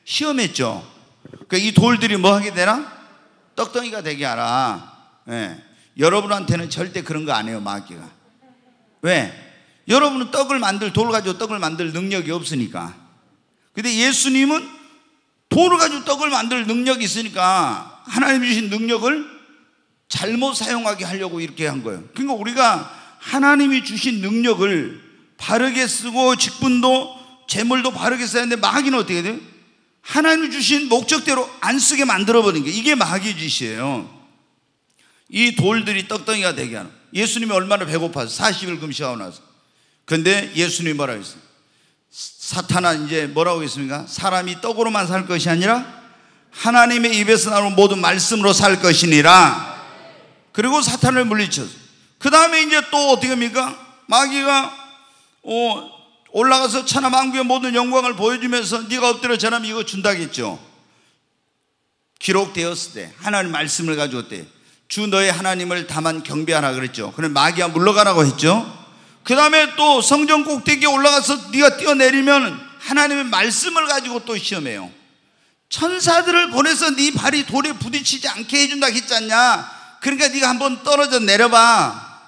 시험했죠. 그러니까 이 돌들이 뭐 하게 되나? 떡덩이가 되게 하라. 네. 여러분한테는 절대 그런 거 안 해요, 마귀가. 왜? 여러분은 돌 가지고 떡을 만들 능력이 없으니까. 근데 예수님은 돌을 가지고 떡을 만들 능력이 있으니까 하나님 주신 능력을 잘못 사용하게 하려고 이렇게 한 거예요. 그러니까 우리가 하나님이 주신 능력을 바르게 쓰고 직분도 재물도 바르게 써야 하는데, 마귀는 어떻게 돼요? 하나님이 주신 목적대로 안 쓰게 만들어버린 게, 이게 마귀의 짓이에요. 이 돌들이 떡덩이가 되게 하는. 예수님이 얼마나 배고파서 40일 금식하고 나서. 근데 예수님이 뭐라고 했어요? 사탄은 이제 뭐라고 했습니까? 사람이 떡으로만 살 것이 아니라 하나님의 입에서 나오는 모든 말씀으로 살 것이니라. 그리고 사탄을 물리쳤어요. 그 다음에 이제 또 어떻게 합니까? 마귀가 올라가서 천하만국의 모든 영광을 보여주면서 네가 엎드려 저라면 이거 준다겠죠. 기록되었을 때 하나님 말씀을 가지고 때 주 너의 하나님을 다만 경배하라 그랬죠. 그럼 마귀가 물러가라고 했죠. 그 다음에 또 성전 꼭대기에 올라가서 네가 뛰어내리면 하나님의 말씀을 가지고 또 시험해요. 천사들을 보내서 네 발이 돌에 부딪히지 않게 해준다 했지 않냐. 그러니까 네가 한번 떨어져 내려봐.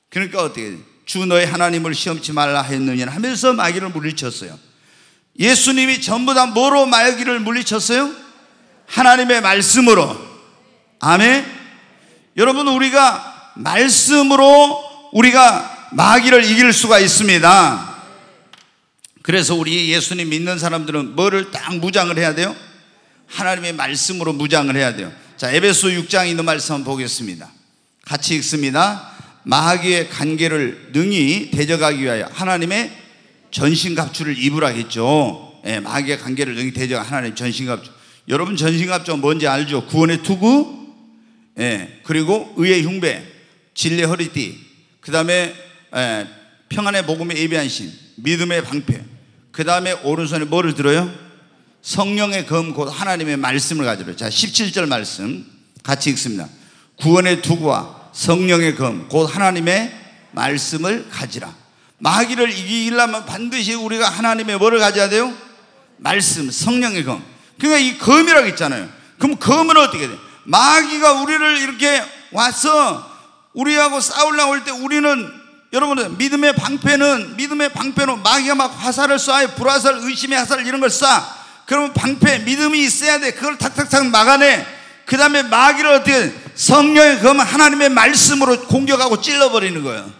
그러니까 어떻게 돼? 주 너의 하나님을 시험치 말라 했느냐 하면서 마귀를 물리쳤어요. 예수님이 전부 다 뭐로 마귀를 물리쳤어요? 하나님의 말씀으로. 아멘. 여러분, 우리가 말씀으로 우리가 마귀를 이길 수가 있습니다. 그래서 우리 예수님 믿는 사람들은 뭐를 딱 무장을 해야 돼요? 하나님의 말씀으로 무장을 해야 돼요. 자, 에베소 6장에 있는 말씀 한번 보겠습니다. 같이 읽습니다. 마귀의 간계를 능히 대적하기 위하여 하나님의 전신갑주를 입으라 했죠. 예, 마귀의 간계를 능히 대적하여 하나님의 전신갑주. 여러분 전신갑주가 뭔지 알죠? 구원의 투구, 예, 그리고 의의 흉배, 진리의 허리띠, 그 다음에 평안의 복음의 예비한 신, 믿음의 방패, 그 다음에 오른손에 뭐를 들어요? 성령의 검, 곧 하나님의 말씀을 가지러. 자, 17절 말씀 같이 읽습니다. 구원의 투구와 성령의 검, 곧 하나님의 말씀을 가지라. 마귀를 이기려면 반드시 우리가 하나님의 뭐를 가져야 돼요? 말씀, 성령의 검. 그러니까 이 검이라고 있잖아요. 그럼 검은 어떻게 돼? 마귀가 우리를 이렇게 와서 우리하고 싸우려고 할 때 우리는, 여러분, 믿음의 방패로 마귀가 막 화살을 쏴요. 불화살, 의심의 화살 이런 걸 쏴. 그러면 방패, 믿음이 있어야 돼. 그걸 탁탁탁 막아내. 그 다음에 마귀를 어떻게, 성령의 검, 하나님의 말씀으로 공격하고 찔러버리는 거예요.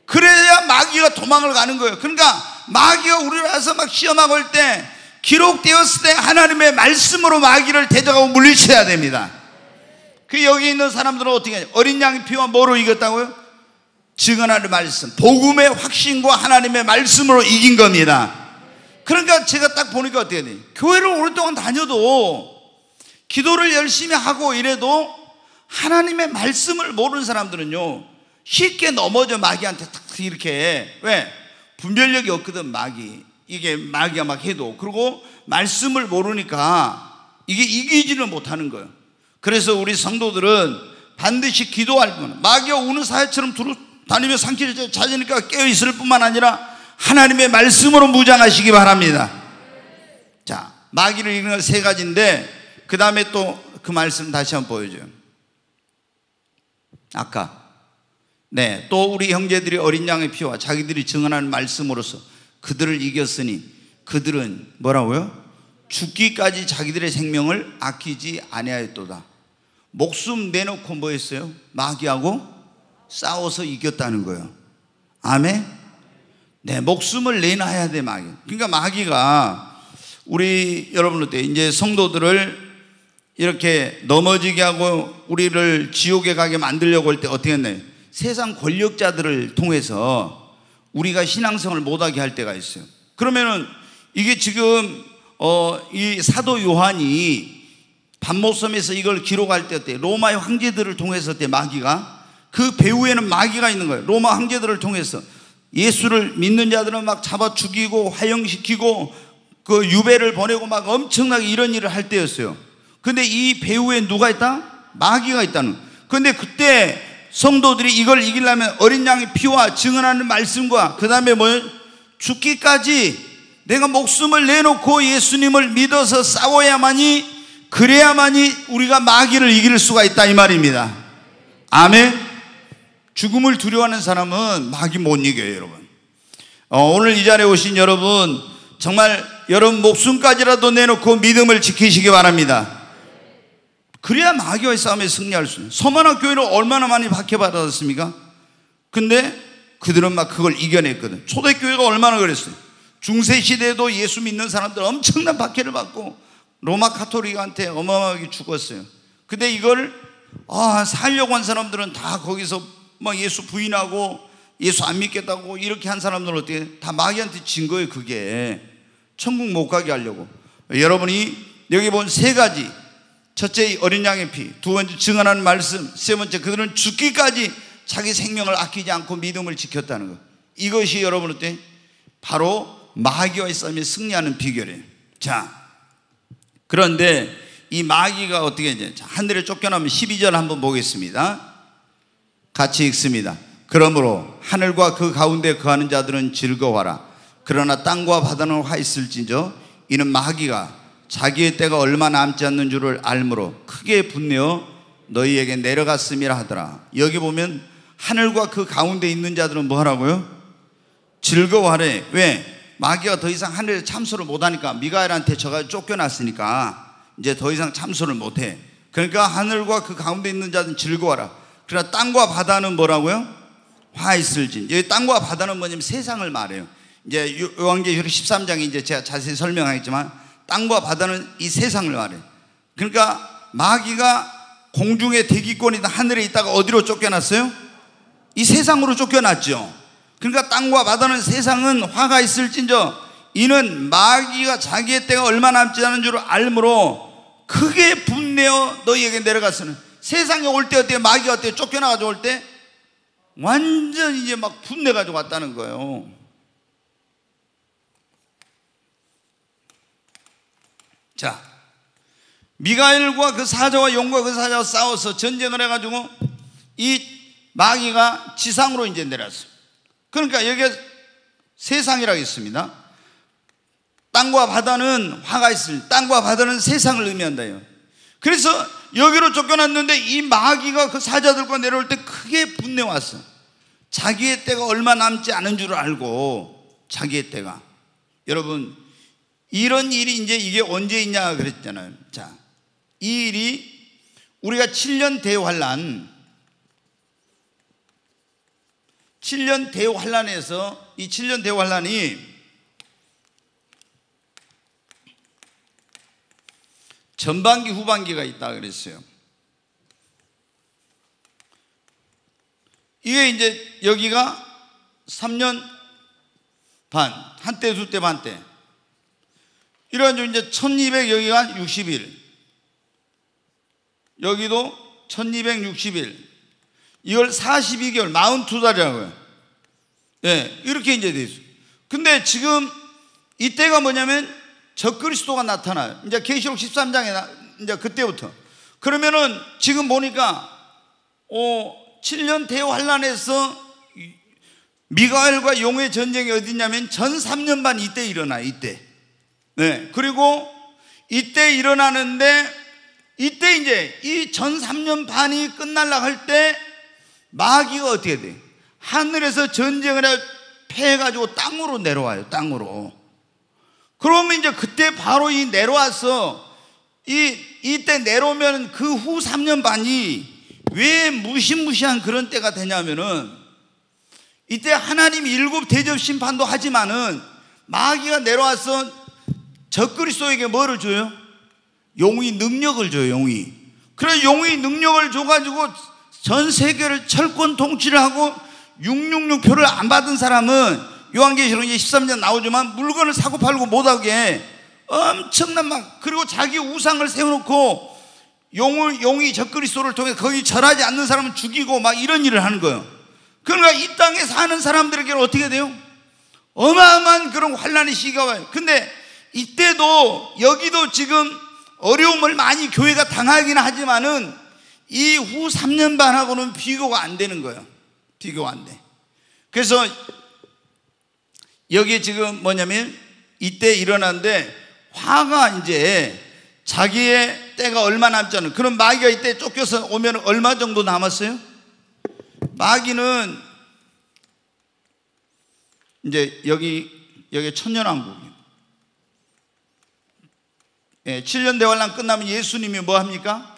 그래야 마귀가 도망을 가는 거예요. 그러니까 마귀가 우리를 와서 막 시험하고 할 때 기록되었을 때 하나님의 말씀으로 마귀를 대적하고 물리쳐야 됩니다. 그 여기 있는 사람들은 어떻게 해요? 어린 양의 피와 뭐로 이겼다고요? 증언하는 말씀, 복음의 확신과 하나님의 말씀으로 이긴 겁니다. 그러니까 제가 딱 보니까 어떻게 돼요? 교회를 오랫동안 다녀도 기도를 열심히 하고 이래도 하나님의 말씀을 모르는 사람들은요 쉽게 넘어져. 마귀한테 탁 이렇게. 왜? 분별력이 없거든, 마귀. 이게 마귀가 막 해도. 그리고 말씀을 모르니까 이게 이기지를 못하는 거예요. 그래서 우리 성도들은 반드시 기도할 분, 마귀가 우는 사회처럼 다니며 산길을 찾으니까 깨어있을 뿐만 아니라 하나님의 말씀으로 무장하시기 바랍니다. 자, 마귀를 이기는 건 세 가지인데 그 다음에 또 그 말씀 다시 한번 보여줘요. 아까 또 우리 형제들이 어린 양의 피와 자기들이 증언하는 말씀으로서 그들을 이겼으니 그들은 뭐라고요? 죽기까지 자기들의 생명을 아끼지 아니하였도다. 목숨 내놓고 뭐 했어요? 마귀하고 싸워서 이겼다는 거예요. 아멘? 목숨을 내놔야 돼, 마귀. 그러니까 마귀가 우리 여러분한테 이제 성도들을 이렇게 넘어지게 하고 우리를 지옥에 가게 만들려고 할 때 어떻게 했나요? 세상 권력자들을 통해서 우리가 신앙생활을 못하게 할 때가 있어요. 그러면은 이게 지금 이 사도 요한이 반모섬에서 이걸 기록할 때 어때요? 로마의 황제들을 통해서 때 마귀가 그 배후에는 마귀가 있는 거예요. 로마 황제들을 통해서 예수를 믿는 자들은 막 잡아 죽이고 화형시키고 그 유배를 보내고 막 엄청나게 이런 일을 할 때였어요. 근데 이 배후에 누가 있다? 마귀가 있다는. 근데 그때 성도들이 이걸 이기려면 어린 양의 피와 증언하는 말씀과 그 다음에 뭐예요? 죽기까지 내가 목숨을 내놓고 예수님을 믿어서 싸워야만이, 그래야만이 우리가 마귀를 이길 수가 있다 이 말입니다. 아멘. 죽음을 두려워하는 사람은 마귀 못 이겨요, 여러분. 오늘 이 자리에 오신 여러분, 정말 여러분 목숨까지라도 내놓고 믿음을 지키시기 바랍니다. 그래야 마귀와의 싸움에 승리할 수 있어요. 서만학 교회는 얼마나 많이 박해받았습니까? 근데 그들은 막 그걸 이겨냈거든. 초대교회가 얼마나 그랬어요. 중세시대에도 예수 믿는 사람들 엄청난 박해를 받고 로마 카톨릭한테 어마어마하게 죽었어요. 근데 이걸 살려고 한 사람들은 다 거기서 막 예수 부인하고 예수 안 믿겠다고 이렇게 한 사람들은 어떻게 다 마귀한테 진 거예요. 그게 천국 못 가게 하려고. 여러분이 여기 본 세 가지, 첫째 어린 양의 피, 두 번째 증언하는 말씀, 세 번째 그들은 죽기까지 자기 생명을 아끼지 않고 믿음을 지켰다는 것. 이것이 여러분한테 바로 마귀와의 싸움에 승리하는 비결이에요. 자, 그런데 이 마귀가 어떻게 이제 하늘에 쫓겨나면 12절 한번 보겠습니다. 같이 읽습니다. 그러므로 하늘과 그 가운데 거하는 자들은 즐거워하라. 그러나 땅과 바다는 화 있을진저 이는 마귀가 자기의 때가 얼마 남지 않는 줄을 알므로 크게 분내어 너희에게 내려갔음이라 하더라. 여기 보면 하늘과 그 가운데 있는 자들은 뭐 하라고요? 즐거워하래. 왜? 마귀가 더 이상 하늘에 참소를 못하니까, 미가엘한테 저가 쫓겨났으니까 이제 더 이상 참소를 못해. 그러니까 하늘과 그 가운데 있는 자들은 즐거워하라. 그러나 땅과 바다는 뭐라고요? 화 있을진. 여기 땅과 바다는 뭐냐면 세상을 말해요. 이제 요한계시록 13장에 이제 제가 자세히 설명하겠지만 땅과 바다는 이 세상을 말해요. 그러니까 마귀가 공중의 대기권이다 하늘에 있다가 어디로 쫓겨났어요? 이 세상으로 쫓겨났죠. 그러니까 땅과 바다는 세상은 화가 있을진저 이는 마귀가 자기의 때가 얼마 남지 않은 줄 알므로 크게 분내어 너희에게 내려갔으는. 세상에 올 때 어때요? 마귀가 어때요? 쫓겨나가지고 올 때 완전 이제 막 분내가지고 왔다는 거예요. 자, 미가엘과 그 사자와 용과 그 사자와 싸워서 전쟁을 해가지고 이 마귀가 지상으로 이제 내려왔어요. 그러니까 여기에 세상이라고 있습니다. 땅과 바다는 화가 있을, 땅과 바다는 세상을 의미한다요. 그래서 여기로 쫓겨났는데 이 마귀가 그 사자들과 내려올 때 크게 분내왔어. 자기의 때가 얼마 남지 않은 줄 알고, 자기의 때가. 여러분, 이런 일이 이제 이게 언제 있냐 그랬잖아요. 자, 이 일이 우리가 7년 대환란, 7년 대환란에서 이 7년 대환란이 전반기 후반기가 있다 그랬어요. 이게 이제 여기가 3년 반, 한때 두 때 반때 이래가지고 이제 1200 여기가 60일, 여기도 1260일, 이걸 42개월 42달이라고요. 예, 이렇게 이제 돼 있어요. 근데 지금 이때가 뭐냐면 적그리스도가 나타나요. 이제 계시록 13장에 이제 그때부터. 그러면은 지금 보니까 7년 대환란에서 미가엘과 용의 전쟁이 어디냐면 전 3년 반 이때 일어나요. 이때. 네. 그리고 이때 일어나는데 이때 이제 이 전 3년 반이 끝날라 할 때 마귀가 어떻게 돼? 하늘에서 전쟁을 패해가지고 땅으로 내려와요. 땅으로. 그러면 이제 그때 바로 이 내려와서 이때 내려오면 그 후 3년 반이 왜 무시무시한 그런 때가 되냐면은 이때 하나님이 7 대접 심판도 하지만은 마귀가 내려와서 적그리스도에게 뭐를 줘요? 용의 능력을 줘요. 용의. 그래서 용의 능력을 줘가지고 전 세계를 철권 통치를 하고 666표를 안 받은 사람은 요한계시록 13장 나오지만 물건을 사고 팔고 못하게 엄청난 막, 그리고 자기 우상을 세워놓고 용이 적그리스도를 통해 거기 절하지 않는 사람은 죽이고 막 이런 일을 하는 거예요. 그러니까 이 땅에 사는 사람들에게는 어떻게 돼요? 어마어마한 그런 환난의 시기가 와요. 근데 이때도 여기도 지금 어려움을 많이 교회가 당하긴 하지만은 이 후 3년 반하고는 비교가 안 되는 거예요. 비교가 안 돼. 그래서 여기 지금 뭐냐면 이때 일어났는데 화가 이제 자기의 때가 얼마 남지 않은, 그럼 마귀가 이때 쫓겨서 오면 얼마 정도 남았어요? 마귀는 이제 여기 천년왕국이에요. 7년 대환란 끝나면 예수님이 뭐 합니까?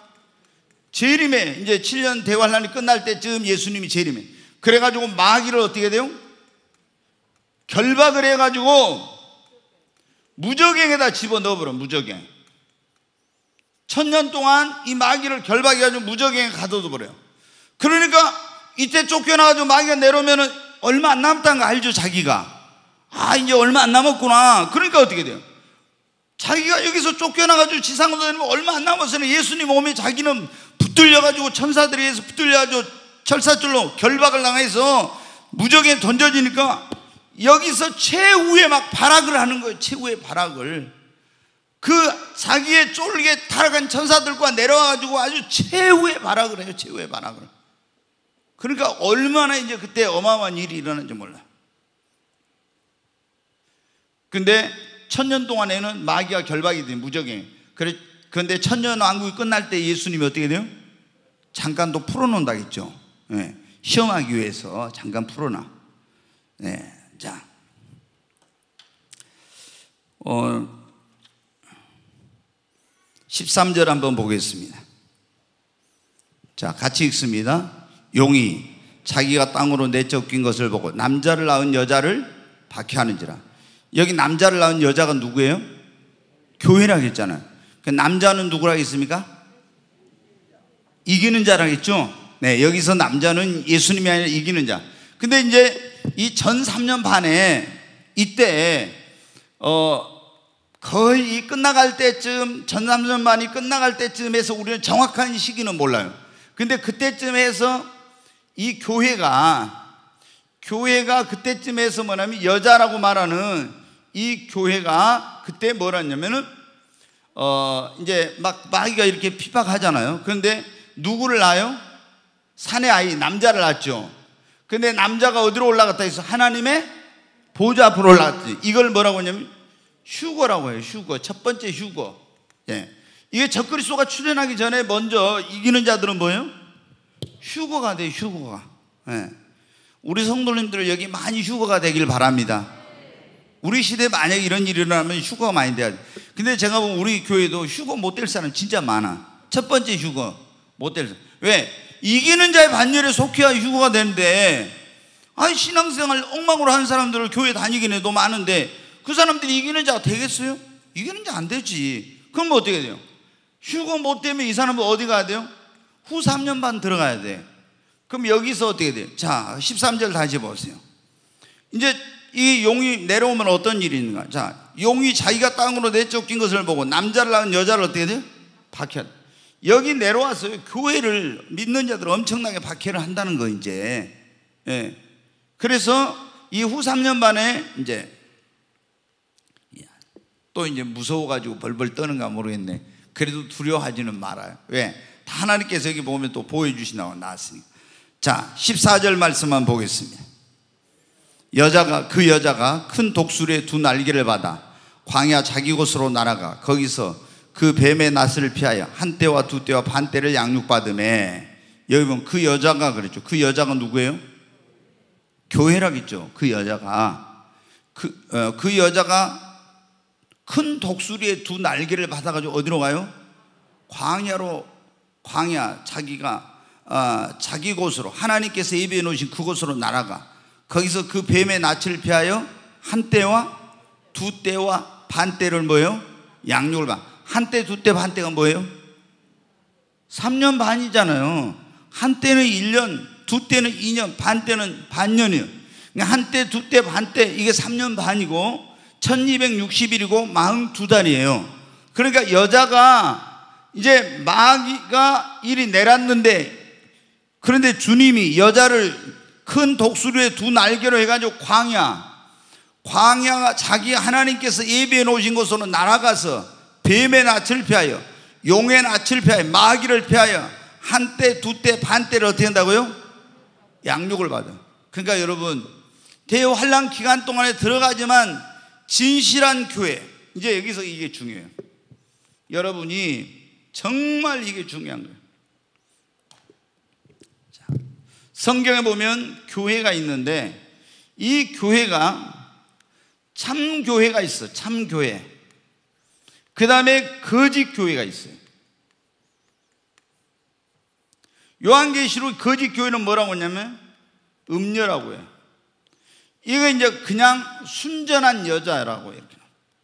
재림에, 이제 7년 대환란이 끝날 때쯤 예수님이 재림에. 그래가지고 마귀를 어떻게 돼요? 결박을 해가지고 무저갱에다 집어넣어버려. 무저갱. 1000년 동안 이 마귀를 결박해가지고 무저갱에 가둬둬버려요. 그러니까 이때 쫓겨나가지고 마귀가 내려오면은 얼마 안 남았다는 거 알죠? 자기가 이제 얼마 안 남았구나. 그러니까 어떻게 돼요? 자기가 여기서 쫓겨나가지고 지상으로 내려면 얼마 안 남았으니 예수님 오면 자기는 붙들려가지고 천사들에 의해서 붙들려가지고 철사줄로 결박을 당해서 무적에 던져지니까 여기서 최후의 막 발악을 하는 거예요. 최후의 발악을. 그 자기의 쫄게 타락한 천사들과 내려와가지고 아주 최후의 발악을 해요. 최후의 발악을. 그러니까 얼마나 이제 그때 어마어마한 일이 일어난지 몰라요. 근데 1000년 동안에는 마귀가 결박이 돼요. 무적에. 그런데 1000년 왕국이 끝날 때 예수님이 어떻게 돼요? 잠깐 또 풀어놓는다겠죠. 네. 시험하기 위해서 잠깐 풀어놔. 네. 자, 13절 한번 보겠습니다. 자, 같이 읽습니다. 용이 자기가 땅으로 내쫓긴 것을 보고 남자를 낳은 여자를 박해하는지라. 여기 남자를 낳은 여자가 누구예요? 교회라고 했잖아요. 그 남자는 누구라고 했습니까? 이기는 자라고 했죠. 네, 여기서 남자는 예수님이 아니라 이기는 자. 근데 이제 이 전 3년 반에 이때 거의 이 끝나갈 때쯤, 전 3년 반이 끝나갈 때쯤에서 우리는 정확한 시기는 몰라요. 근데 그때쯤에서 이 교회가 그때쯤에서 뭐냐면 여자라고 말하는 이 교회가 그때 뭐라냐면은 이제 막 마귀가 이렇게 핍박하잖아요. 그런데 누구를 낳아요? 산의 아이 남자를 낳았죠. 근데 남자가 어디로 올라갔다 해서 하나님의 보좌 앞으로 올라갔지. 이걸 뭐라고 하냐면 휴거라고 해요. 휴거. 첫 번째 휴거. 예. 이게 적그리스도가 출현하기 전에 먼저 이기는 자들은 뭐예요? 휴거가 돼요. 휴거가. 예. 우리 성도님들 여기 많이 휴거가 되길 바랍니다. 우리 시대에 만약에 이런 일이 일어나면 휴거가 많이 돼야 돼. 근데 제가 보면 우리 교회도 휴거 못 될 사람 진짜 많아. 첫 번째 휴거 못 될 사람. 왜? 이기는 자의 반열에 속해야 휴거가 되는데, 신앙생활 엉망으로 하는 사람들을 교회 다니긴 해도 많은데 그 사람들이 이기는 자가 되겠어요? 이기는 자 안 되지. 그럼 뭐 어떻게 돼요? 휴거 못 되면 이 사람은 어디 가야 돼요? 후 3년 반 들어가야 돼. 그럼 여기서 어떻게 돼요? 자, 13절 다시 보세요. 이제 이 용이 내려오면 어떤 일이 있는가? 자, 용이 자기가 땅으로 내쫓긴 것을 보고 남자를 낳은 여자를 어떻게 돼요? 박해한다. 여기 내려와서 교회를 믿는 자들 엄청나게 박해를 한다는 거 이제. 예. 그래서 이 후 3년 반에 이제 또 이제 무서워가지고 벌벌 떠는가 모르겠네. 그래도 두려워하지는 말아요. 왜? 다 하나님께서 여기 보면 또 보여주신다고 나왔으니까. 자, 14절 말씀만 보겠습니다. 그 여자가 큰 독수리의 두 날개를 받아 광야 자기 곳으로 날아가 거기서 그 뱀의 낯을 피하여 한 떼와 두 떼와 반 떼를 양육받으매. 여기 보면 그 여자가 그랬죠. 그 여자가 누구예요? 교회라겠죠. 그 여자가 그 여자가 큰 독수리의 두 날개를 받아가지고 어디로 가요? 광야 자기가 자기 곳으로 하나님께서 예비해 놓으신 그곳으로 날아가 거기서 그 뱀의 낯을 피하여 한 떼와 두 떼와 반 떼를 뭐예요? 양육을 받아. 한 떼, 두 떼, 반 떼가 뭐예요? 3년 반이잖아요. 한 떼는 1년, 두 떼는 2년, 반 떼는 반년이에요. 그러니까 한 떼, 두 떼, 반 떼 이게 3년 반이고 1260일이고 42달이에요. 그러니까 여자가 이제 마귀가 이리 내렸는데, 그런데 주님이 여자를 큰 독수리의 두 날개로 해가지고 광야가 자기 하나님께서 예비해 놓으신 곳으로 날아가서 뱀의 낯을 피하여 용의 낯을 피하여 마귀를 피하여 한 떼, 두 떼, 반 떼를 어떻게 한다고요? 양육을 받아. 그러니까 여러분, 대환란 기간 동안에 들어가지만 진실한 교회, 이제 여기서 이게 중요해요. 여러분이 정말 이게 중요한 거예요. 자, 성경에 보면 교회가 있는데 이 교회가 참교회가 있어. 참교회. 그 다음에 거짓 교회가 있어요. 요한계시록 거짓 교회는 뭐라고 하냐면 음녀라고 해요. 이거 이제 그냥 순전한 여자라고 이렇게.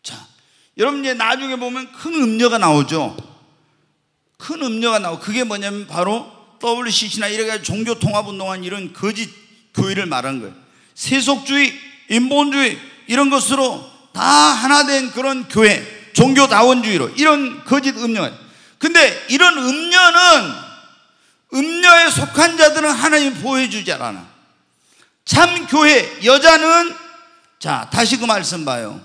자, 여러분 이제 나중에 보면 큰 음녀가 나오죠. 큰 음녀가 나오고 그게 뭐냐면 바로 WCC나 이렇게 종교 통합 운동한 이런 거짓 교회를 말하는 거예요. 세속주의, 인본주의 이런 것으로 다 하나 된 그런 교회, 종교다원주의로 이런 거짓 음녀가. 근데 이런 음녀에 속한 자들은 하나님 보호해주지 않아. 참 교회, 여자는, 자 다시 그 말씀 봐요.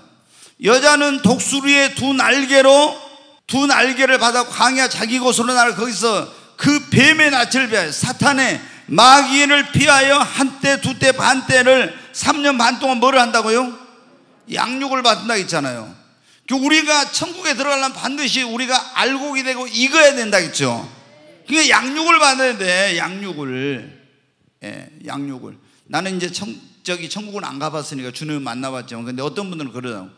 여자는 독수리의 두 날개를 받아 광야 자기 곳으로 날아 거기서 그 뱀의 낯을 피하여 사탄의 마귀를 피하여 한 떼, 두 떼, 반 떼를 3년 반 동안 뭐를 한다고요? 양육을 받는다 했잖아요. 우리가 천국에 들어가려면 반드시 우리가 알곡이 되고 익어야 된다 했죠. 그러니까 양육을 받아야 돼. 양육을. 나는 이제 천국은 안 가봤으니까 주님을 만나봤지만, 근데 어떤 분들은 그러더라고.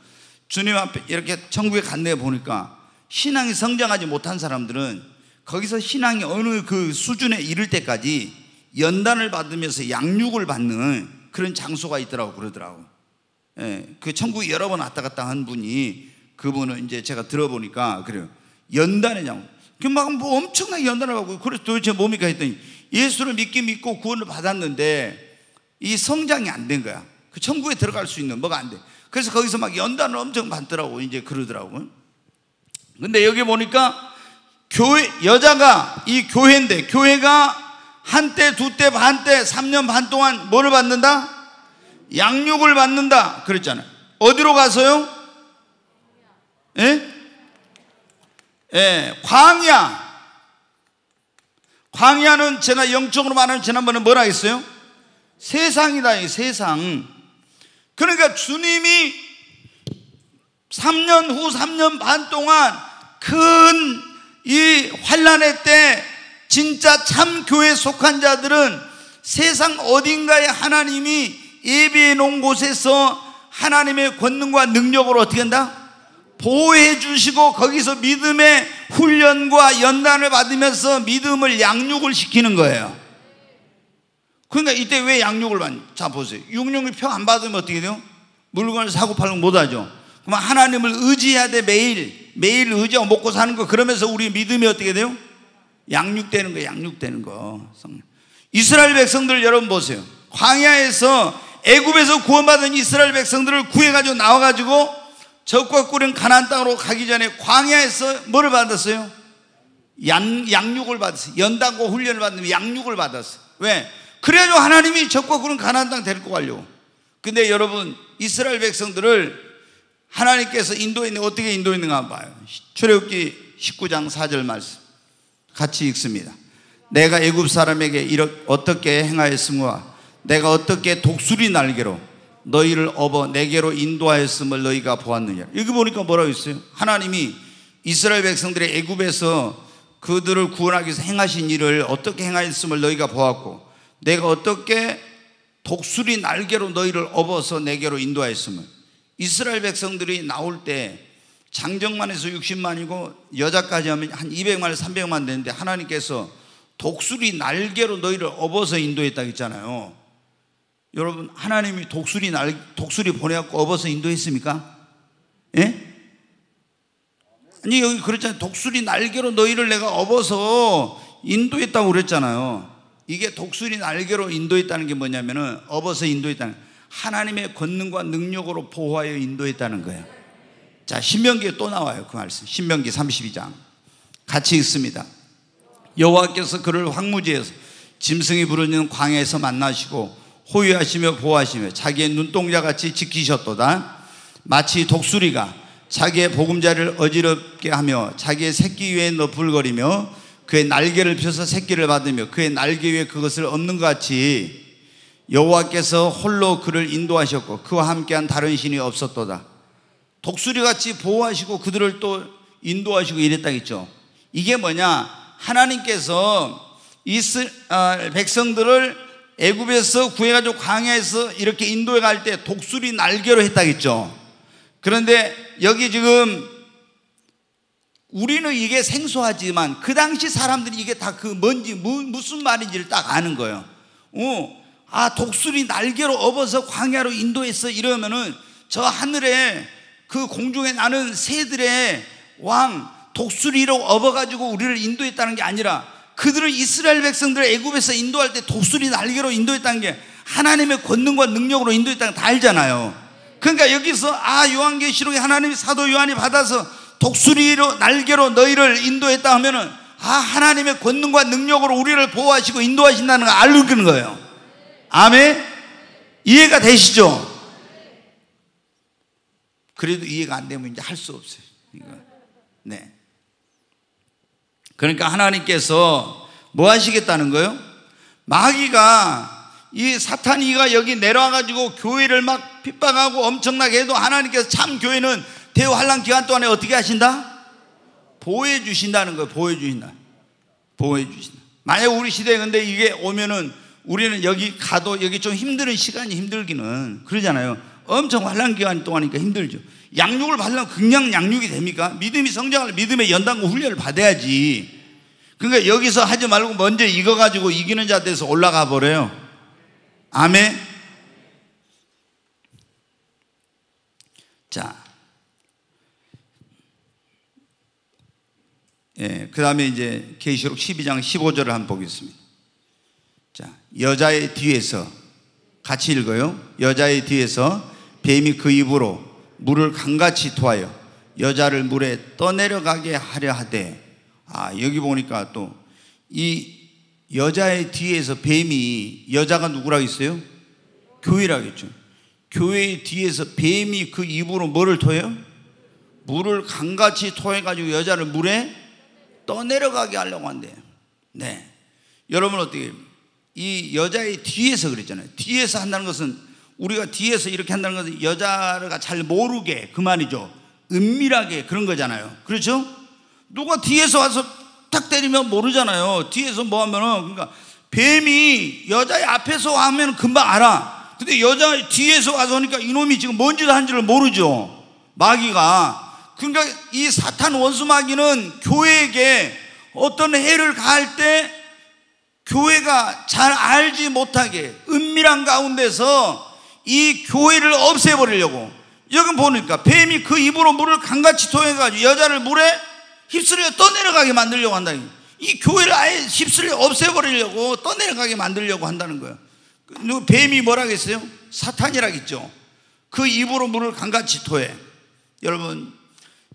주님 앞에 이렇게 천국에 갔네 보니까 신앙이 성장하지 못한 사람들은 거기서 신앙이 어느 그 수준에 이를 때까지 연단을 받으면서 양육을 받는 그런 장소가 있더라고 그러더라고. 그 천국에 여러 번 왔다 갔다 한 분이, 그분은 이제 제가 들어보니까 그래요. 연단의 장소. 막 뭐 엄청나게 연단을 받고, 그래서 도대체 뭡니까 했더니 예수를 믿고 구원을 받았는데 이 성장이 안 된 거야. 그 천국에 들어갈 수 있는 뭐가 안 돼. 그래서 거기서 막 연단을 엄청 받더라고. 이제 그러더라고. 근데 여기 보니까 여자가 이 교회인데, 교회가 한 떼, 두 떼, 반 떼, 3년 반 동안 뭐를 받는다? 양육을 받는다 그랬잖아요. 어디로 가서요? 광야는 제가 영적으로 말하면 지난번에 뭐라 했어요? 세상이다. 이 세상. 그러니까 주님이 3년 후 3년 반 동안 큰 이 환난의 때 진짜 참 교회에 속한 자들은 세상 어딘가에 하나님이 예비해 놓은 곳에서 하나님의 권능과 능력으로 어떻게 한다? 보호해 주시고 거기서 믿음의 훈련과 연단을 받으면서 믿음을 양육을 시키는 거예요. 그러니까 이때 왜 양육을 받냐? 자 보세요. 육령의 표 안 받으면 어떻게 돼요? 물건을 사고 팔고 못하죠. 그러면 하나님을 의지해야 돼. 매일 의지하고 먹고 사는 거. 그러면서 우리 믿음이 어떻게 돼요? 양육되는 거. 양육되는 거. 이스라엘 백성들 여러분 보세요. 광야에서 애굽에서 구원받은 이스라엘 백성들을 구해가지고 나와가지고 적과 꿀은 가나안 땅으로 가기 전에 광야에서 뭐를 받았어요? 양육을 받았어요. 연단과 훈련을 받으면 양육을 받았어요. 왜? 그래가지고 하나님이 적과 꿀은 가나안 땅 데리고 가려고. 근데 여러분 이스라엘 백성들을 하나님께서 인도했는데 어떻게 인도했는가 봐요. 출애굽기 19장 4절 말씀 같이 읽습니다. 내가 애굽 사람에게 어떻게 행하였음과 내가 어떻게 독수리 날개로 너희를 업어 내게로 인도하였음을 너희가 보았느냐. 여기 보니까 뭐라고 있어요? 하나님이 이스라엘 백성들의 애굽에서 그들을 구원하기 위해서 행하신 일을 어떻게 행하였음을 너희가 보았고, 내가 어떻게 독수리 날개로 너희를 업어서 내게로 인도하였음을. 이스라엘 백성들이 나올 때 장정만 해서 60만이고 여자까지 하면 한 200만, 300만 되는데 하나님께서 독수리 날개로 너희를 업어서 인도했다고 했잖아요. 여러분, 하나님이 독수리 보내갖고 업어서 인도했습니까? 예? 아니, 여기 그랬잖아요. 독수리 날개로 너희를 내가 업어서 인도했다고 그랬잖아요. 이게 독수리 날개로 인도했다는 게 뭐냐면은, 업어서 인도했다는, 하나님의 권능과 능력으로 보호하여 인도했다는 거예요. 자, 신명기에 또 나와요, 그 말씀. 신명기 32장 같이 읽습니다. 여호와께서 그를 황무지에서 짐승이 부르는 광야에서 만나시고 호위하시며 보호하시며 자기의 눈동자같이 지키셨도다. 마치 독수리가 자기의 보금자리를 어지럽게 하며 자기의 새끼 위에 너풀거리며 그의 날개를 펴서 새끼를 받으며 그의 날개 위에 그것을 얹는 것 같이 여호와께서 홀로 그를 인도하셨고 그와 함께한 다른 신이 없었도다. 독수리같이 보호하시고 그들을 또 인도하시고 이랬다겠죠. 이게 뭐냐, 하나님께서 백성들을 애굽에서 구해가지고 광야에서 이렇게 인도해 갈 때 독수리 날개로 했다겠죠. 그런데 여기 지금 우리는 이게 생소하지만 그 당시 사람들이 이게 다 그 뭔지 무슨 말인지를 딱 아는 거예요. 아, 독수리 날개로 업어서 광야로 인도했어 이러면은 저 하늘에 그 공중에 나는 새들의 왕 독수리로 업어가지고 우리를 인도했다는 게 아니라, 그들을 이스라엘 백성들을 애굽에서 인도할 때 독수리 날개로 인도했다는 게 하나님의 권능과 능력으로 인도했다는 거 다 알잖아요. 그러니까 여기서 요한계시록에 하나님이 사도 요한이 받아서 독수리로 날개로 너희를 인도했다 하면은 하나님의 권능과 능력으로 우리를 보호하시고 인도하신다는 걸 알는 거예요. 아멘. 이해가 되시죠? 그래도 이해가 안 되면 이제 할 수 없어요. 네. 그러니까 하나님께서 뭐 하시겠다는 거예요? 마귀가, 이 사탄이가 여기 내려와가지고 교회를 막 핍박하고 엄청나게 해도 하나님께서 참 교회는 대환란 기간 동안에 어떻게 하신다? 보호해 주신다는 거예요. 보호해 주신다. 만약 우리 시대에 근데 이게 오면은 우리는 여기 가도 여기 좀 힘든 시간이 힘들기는 그러잖아요. 엄청 환란 기간 동안이니까 힘들죠. 양육을 받으려면 그냥 양육이 됩니까? 믿음이 성장을, 믿음의 연단과 훈련을 받아야지. 그러니까 여기서 하지 말고 먼저 이거 가지고 이기는 자 돼서 올라가 버려요. 아멘. 자, 그 다음에 이제 계시록 12장 15절을 한번 보겠습니다. 자, 여자의 뒤에서 같이 읽어요. 여자의 뒤에서 뱀이 그 입으로 물을 강같이 토하여 여자를 물에 떠내려가게 하려 하되. 여기 보니까 또 이 여자의 뒤에서 뱀이, 여자가 누구라고 했어요? 교회라겠죠. 교회의 뒤에서 뱀이 그 입으로 뭐를 토해요? 물을 강같이 토해가지고 여자를 물에 떠내려가게 하려고 한대요. 네. 여러분 어떻게, 이 여자의 뒤에서 그랬잖아요. 뒤에서 한다는 것은, 우리가 뒤에서 이렇게 한다는 것은 여자가 잘 모르게 그 말이죠. 은밀하게 그런 거잖아요. 그렇죠? 누가 뒤에서 와서 탁 때리면 모르잖아요. 뒤에서 뭐 하면은, 그러니까 뱀이 여자의 앞에서 하면 금방 알아. 근데 여자 뒤에서 와서 하니까 이놈이 지금 뭔 짓을 한지를 모르죠. 마귀가. 그러니까 이 사탄 원수 마귀는 교회에게 어떤 해를 가할 때 교회가 잘 알지 못하게 은밀한 가운데서 이 교회를 없애버리려고. 여기 보니까 뱀이 그 입으로 물을 강같이 토해가지고 여자를 물에 휩쓸려 떠내려가게 만들려고 한다. 이 교회를 아예 휩쓸려 없애버리려고, 떠내려가게 만들려고 한다는 거예요. 뱀이 뭐라고 했어요? 사탄이라겠죠. 그 입으로 물을 강같이 토해. 여러분,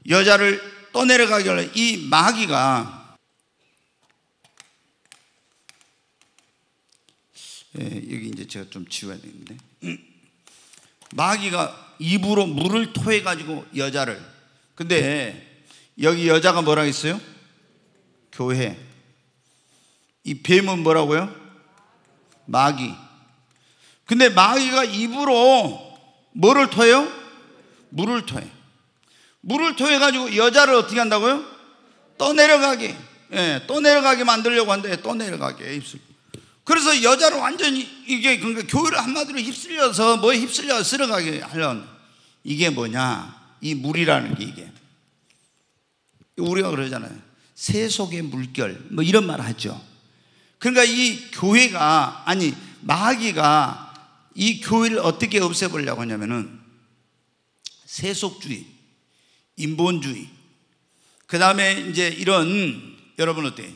여자를 떠내려가게 하려 이 마귀가, 여기 이제 제가 좀 지워야 되는데, 마귀가 입으로 물을 토해가지고 여자를. 근데 여기 여자가 뭐라고 했어요? 교회. 이 뱀은 뭐라고요? 마귀. 근데 마귀가 입으로 뭐를 토해요? 물을 토해. 물을 토해가지고 여자를 어떻게 한다고요? 떠내려가게. 예, 떠내려가게 만들려고 한대. 떠내려가게 입술. 그래서 여자를 완전히 이게 그러니까 교회를 한마디로 휩쓸려서 뭐에 휩쓸려 쓸어가게 하려는 이게 뭐냐? 이 물이라는 게 이게 우리가 그러잖아요. 세속의 물결 뭐 이런 말 하죠. 그러니까 이 교회가 아니 마귀가 이 교회를 어떻게 없애보려고 하냐면은 세속주의, 인본주의, 그 다음에 이제 이런 여러분 어때요?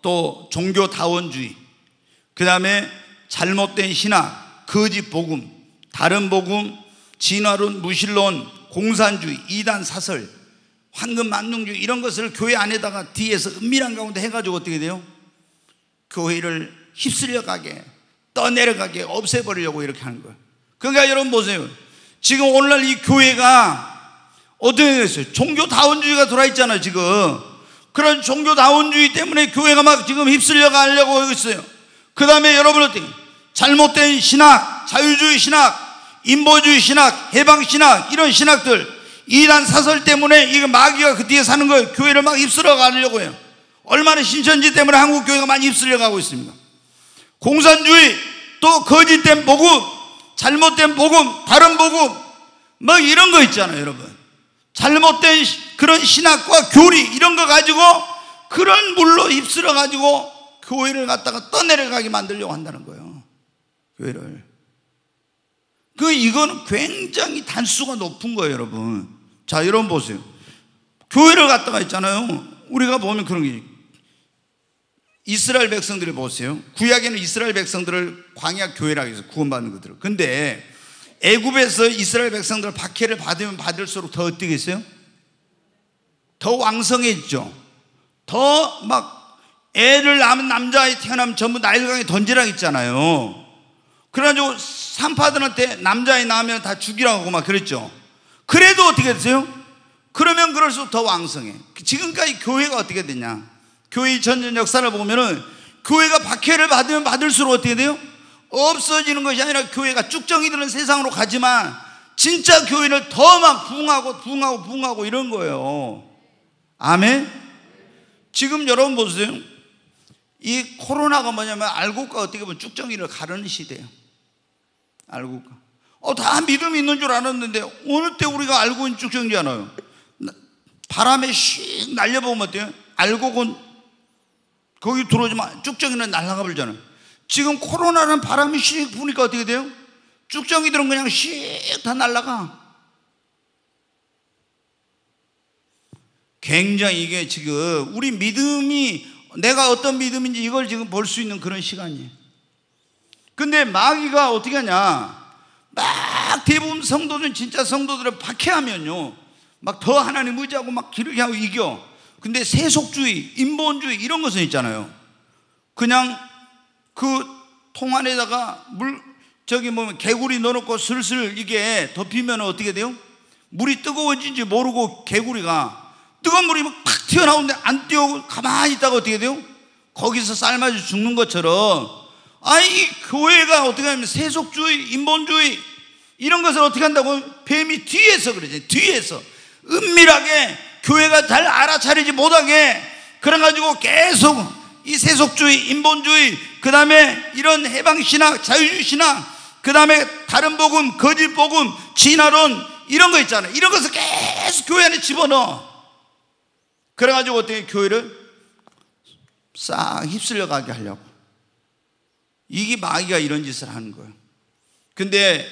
또 종교다원주의, 그 다음에 잘못된 신학, 거짓 복음, 다른 복음, 진화론, 무신론, 공산주의, 이단 사설, 황금 만능주의 이런 것을 교회 안에다가 뒤에서 은밀한 가운데 해가지고 어떻게 돼요? 교회를 휩쓸려가게 떠내려가게 없애버리려고 이렇게 하는 거예요. 그러니까 여러분 보세요. 지금 오늘날 이 교회가 어떻게 됐어요? 종교다원주의가 들어있잖아요 지금. 그런 종교다원주의 때문에 교회가 막 지금 휩쓸려 가려고 하고 있어요. 그 다음에 여러분 어떻게 잘못된 신학, 자유주의 신학, 인보주의 신학, 해방신학 이런 신학들 이단 사설 때문에 이거 마귀가 그 뒤에 사는 거예요. 교회를 막 휩쓸어 가려고 해요. 얼마나 신천지 때문에 한국 교회가 많이 휩쓸려 가고 있습니까? 공산주의, 또 거짓된 복음, 잘못된 복음, 다른 복음 뭐 이런 거 있잖아요 여러분. 잘못된 그런 신학과 교리 이런 거 가지고 그런 물로 휩쓸어 가지고 교회를 갖다가 떠내려가게 만들려고 한다는 거예요. 교회를. 이거는 굉장히 단수가 높은 거예요 여러분. 자 여러분 보세요. 교회를 갖다가 있잖아요. 우리가 보면 그런 게 이스라엘 백성들을 보세요. 구약에는 이스라엘 백성들을 광야 교회라고 해서 구원받는 것들. 근데 애굽에서 이스라엘 백성들 박해를 받으면 받을수록 더 어떻게 했어요? 더 왕성해지죠. 더 막 애를 낳은 남자아이 태어나면 전부 나일강에 던지라고 했잖아요. 그래가지고 산파들한테 남자아이 낳으면 다 죽이라고 하고 막 그랬죠. 그래도 어떻게 됐어요? 그러면 그럴수록 더 왕성해. 지금까지 교회가 어떻게 됐냐? 교회의 전전 역사를 보면은 교회가 박해를 받으면 받을수록 어떻게 돼요? 없어지는 것이 아니라 교회가 쭉정이들은 세상으로 가지만 진짜 교회를 더 막 부흥하고 이런 거예요. 아멘? 지금 여러분 보세요. 이 코로나가 뭐냐면 알고가 어떻게 보면 쭉정이를 가르는 시대예요. 알고가. 다 믿음이 있는 줄 알았는데 어느 때 우리가 알고 있는 쭉정이잖아요. 바람에 씩 날려보면 어때요? 알고는 거기 들어오지만 쭉정이는 날아가 버리잖아요. 지금 코로나는 바람이 씩 부니까 어떻게 돼요? 쭉정이들은 그냥 씩 다 날아가. 굉장히 이게 지금 우리 믿음이 내가 어떤 믿음인지 이걸 지금 볼 수 있는 그런 시간이에요. 근데 마귀가 어떻게 하냐? 막 대부분 성도들은 진짜 성도들을 박해하면요 막 더 하나님 의지하고 막 기르게 하고 이겨. 근데 세속주의, 인본주의 이런 것은 있잖아요. 그냥 그 통 안에다가 개구리 넣어놓고 슬슬 이게 덮이면 어떻게 돼요? 물이 뜨거워진지 모르고 개구리가 뜨거운 물이 막 팍 튀어나오는데 안 뛰어오고 가만히 있다가 어떻게 돼요? 거기서 삶아져 죽는 것처럼 이 교회가 어떻게 하면 세속주의, 인본주의 이런 것을 어떻게 한다고? 뱀이 뒤에서 그러지. 뒤에서 은밀하게 교회가 잘 알아차리지 못하게 그래가지고 계속 이 세속주의, 인본주의, 그 다음에 이런 해방신학, 자유주의 신학, 그 다음에 다른 복음, 거짓 복음, 진화론 이런 거 있잖아요. 이런 것을 계속 교회 안에 집어넣어. 그래가지고 어떻게 교회를 싹 휩쓸려 가게 하려고. 이게 마귀가 이런 짓을 하는 거예요. 근데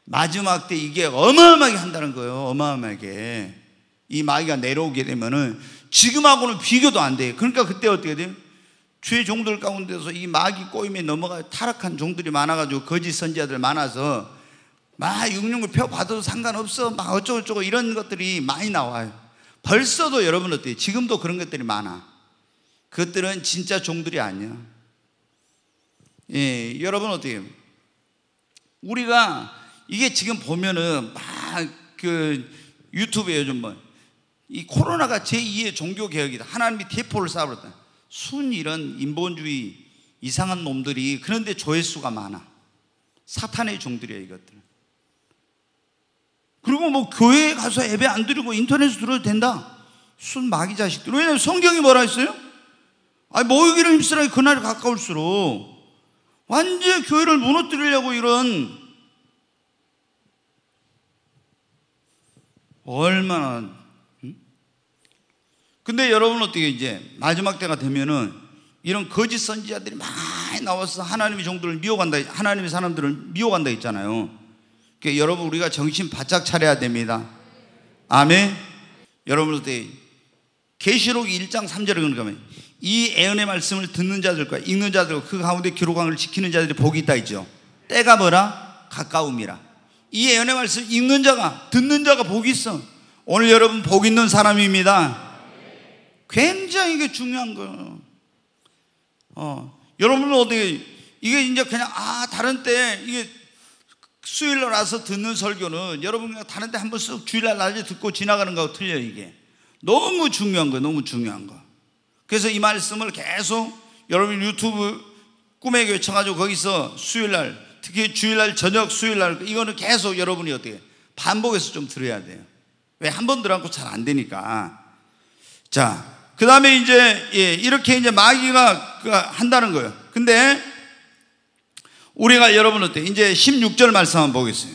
마지막 때 이게 어마어마하게 한다는 거예요. 어마어마하게. 이 마귀가 내려오게 되면은 지금하고는 비교도 안 돼요. 그러니까 그때 어떻게 돼요? 주의 종들 가운데서 이 마귀 꼬임에 넘어가 타락한 종들이 많아가지고 거짓 선지자들 많아서 막 육륜을 펴 받아도 상관없어 막 어쩌고저쩌고 이런 것들이 많이 나와요. 벌써도 여러분 어때요? 지금도 그런 것들이 많아. 그것들은 진짜 종들이 아니야. 예, 여러분 어때요? 우리가 이게 지금 보면은 막 유튜브에 요즘 이 코로나가 제2의 종교개혁이다. 하나님이 대포를 쏴버렸다. 순 이런 인본주의 이상한 놈들이 그런데 조회수가 많아. 사탄의 종들이야 이것들. 그리고 뭐 교회에 가서 예배 안 드리고 인터넷에 들어도 된다. 순 마귀 자식들. 왜냐하면 성경이 뭐라 했어요? 모이기를 힘쓰라. 그날이 가까울수록 완전히 교회를 무너뜨리려고 이런, 얼마나. 근데 여러분 어떻게 이제 마지막 때가 되면은 이런 거짓 선지자들이 많이 나와서 하나님의 종들을 미워간다, 하나님의 사람들을 미워간다 했잖아요. 그러니까 여러분 우리가 정신 바짝 차려야 됩니다. 아멘. 여러분 어떻게 계시록 1장 3절에 그러니까 이 애언의 말씀을 듣는 자들과 읽는 자들과 그 가운데 기록한 것을 지키는 자들이 복이 있다 있죠. 때가 뭐라? 가까움이라. 이 애언의 말씀 읽는 자가, 듣는 자가 복이 있어. 오늘 여러분 복 있는 사람입니다. 굉장히 이게 중요한 거예요. 여러분은 어떻게, 이게 이제 그냥 다른 때 이게 수요일날 와서 듣는 설교는 여러분 그냥 다른 때 한번 쓱 주일날 낮에 듣고 지나가는 거하고 틀려요. 이게 너무 중요한 거예요. 너무 중요한 거. 그래서 이 말씀을 계속 여러분 유튜브 꿈의 교회 쳐가지고 거기서 수요일날, 특히 주일날 저녁 수요일날 이거는 계속 여러분이 어떻게 반복해서 좀 들어야 돼요. 왜? 한 번 들어갖고 잘 안 되니까. 자, 그 다음에 이제 이렇게 이제 마귀가 한다는 거예요. 근데 우리가 여러분 어때? 이제 16절 말씀 한번 보겠어요.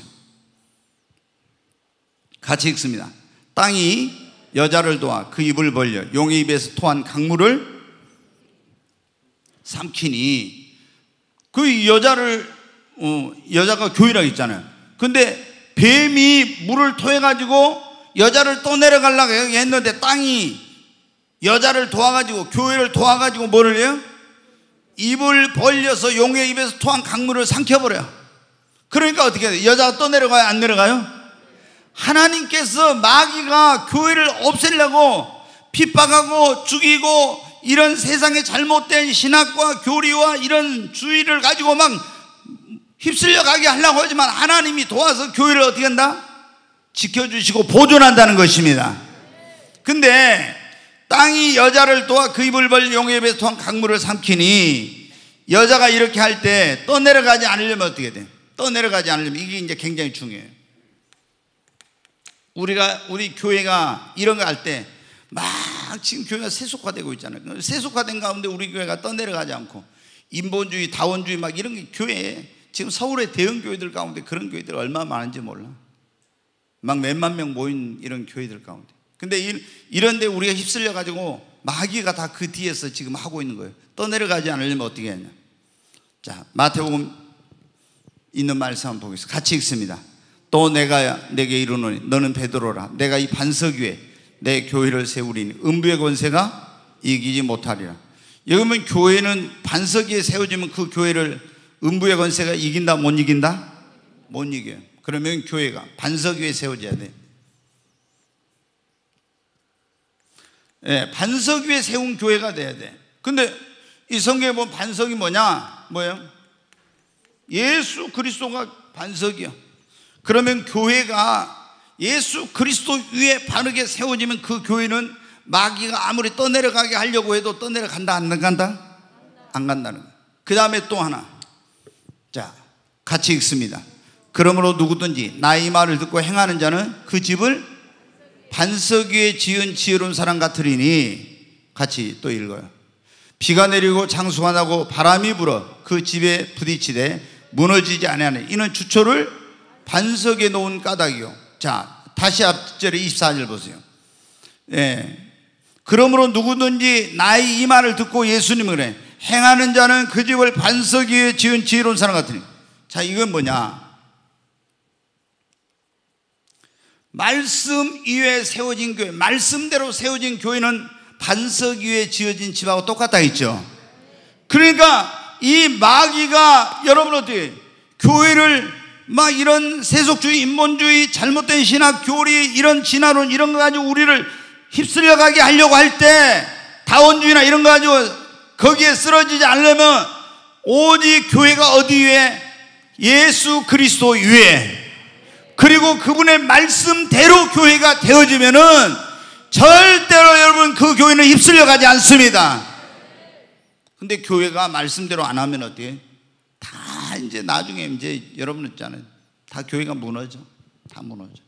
같이 읽습니다. 땅이 여자를 도와 그 입을 벌려 용의 입에서 토한 강물을 삼키니, 그 여자가 교회라고 했잖아요. 근데 뱀이 물을 토해가지고 여자를 또 내려가려고 했는데 땅이 여자를 도와가지고, 교회를 도와가지고 뭐를 해요? 입을 벌려서 용의 입에서 토한 강물을 삼켜버려요. 그러니까 어떻게 해요? 여자가 또 내려가요? 안 내려가요? 하나님께서 마귀가 교회를 없애려고 핍박하고 죽이고 이런 세상의 잘못된 신학과 교리와 이런 주의를 가지고 막 휩쓸려 가게 하려고 하지만 하나님이 도와서 교회를 어떻게 한다? 지켜주시고 보존한다는 것입니다. 근데 땅이 여자를 도와 그 입을 벌려 용의 입에서 토한 강물을 삼키니, 여자가 이렇게 할 때 떠내려가지 않으려면 어떻게 돼? 떠내려가지 않으려면 이게 이제 굉장히 중요해요. 우리 교회가 이런 거 할 때 막 지금 교회가 세속화되고 있잖아요. 세속화된 가운데 우리 교회가 떠내려가지 않고 인본주의, 다원주의 막 이런 게 교회에, 지금 서울의 대형 교회들 가운데 그런 교회들 얼마나 많은지 몰라. 막 몇만 명 모인 이런 교회들 가운데. 근데 이런데 우리가 휩쓸려 가지고 마귀가 다 그 뒤에서 지금 하고 있는 거예요. 떠내려가지 않으려면 어떻게 하냐. 자, 마태복음 있는 말씀 한번 보겠습니다. 같이 읽습니다. 또 내가 내게 이르노니 너는 베드로라. 내가 이 반석 위에 내 교회를 세우리니 음부의 권세가 이기지 못하리라. 여러분, 교회는 반석 위에 세워지면 그 교회를 음부의 권세가 이긴다 못 이긴다? 못 이겨요. 그러면 교회가 반석 위에 세워져야 돼. 반석 위에 세운 교회가 돼야 돼. 근데 이 성경에 보면 반석이 뭐예요? 예수 그리스도가 반석이요. 그러면 교회가 예수 그리스도 위에 바르게 세워지면 그 교회는 마귀가 아무리 떠내려가게 하려고 해도 떠내려간다 안 간다? 안 간다는 거예요. 그 다음에 또 하나, 자 같이 읽습니다. 그러므로 누구든지 나의 말을 듣고 행하는 자는 그 집을 반석 위에 지은 지혜로운 사람 같으리니, 같이 또 읽어요. 비가 내리고 장수가 나고 바람이 불어 그 집에 부딪히되 무너지지 아니하니 이는 주초를 반석에 놓은 까닭이요. 자, 다시 앞절에 24절 보세요. 그러므로 누구든지 나의 이 말을 듣고, 예수님은 그래, 행하는 자는 그 집을 반석 위에 지은 지혜로운 사람 같으니. 자, 이건 뭐냐? 말씀 위에 세워진 교회, 말씀대로 세워진 교회는 반석 위에 지어진 집하고 똑같다 했죠. 그러니까 이 마귀가 여러분 어떻게 교회를 막 이런 세속주의, 인본주의, 잘못된 신학, 교리, 이런 진화론 이런 거 가지고 우리를 휩쓸려 가게 하려고 할 때, 다원주의나 이런 거 가지고 거기에 쓰러지지 않으려면 오직 교회가 어디 위에? 예수 그리스도 위에, 그리고 그분의 말씀대로 교회가 되어지면은 절대로 여러분 그 교회는 휩쓸려 가지 않습니다. 근데 교회가 말씀대로 안 하면 어떻게? 다 이제 나중에 이제 여러분 있잖아요. 다 교회가 무너져. 다 무너져.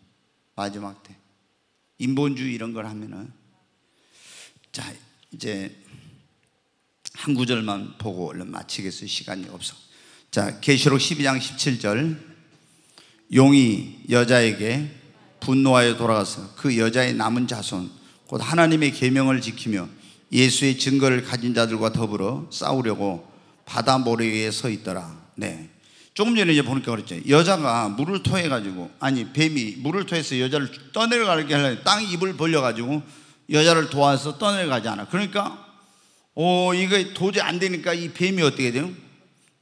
마지막 때 인본주의 이런 걸 하면은. 자, 이제 한 구절만 보고 얼른 마치겠어요. 시간이 없어. 자, 계시록 12장 17절. 용이 여자에게 분노하여 돌아가서 그 여자의 남은 자손 곧 하나님의 계명을 지키며 예수의 증거를 가진 자들과 더불어 싸우려고 바다 모래 위에 서 있더라. 네. 조금 전에 이제 보니까 그랬죠. 여자가 물을 토해가지고, 아니, 뱀이 물을 토해서 여자를 떠내려가게 하려고 땅 입을 벌려가지고 여자를 도와서 떠내려가지 않아. 그러니까, 이거 도저히 안 되니까 이 뱀이 어떻게 돼요?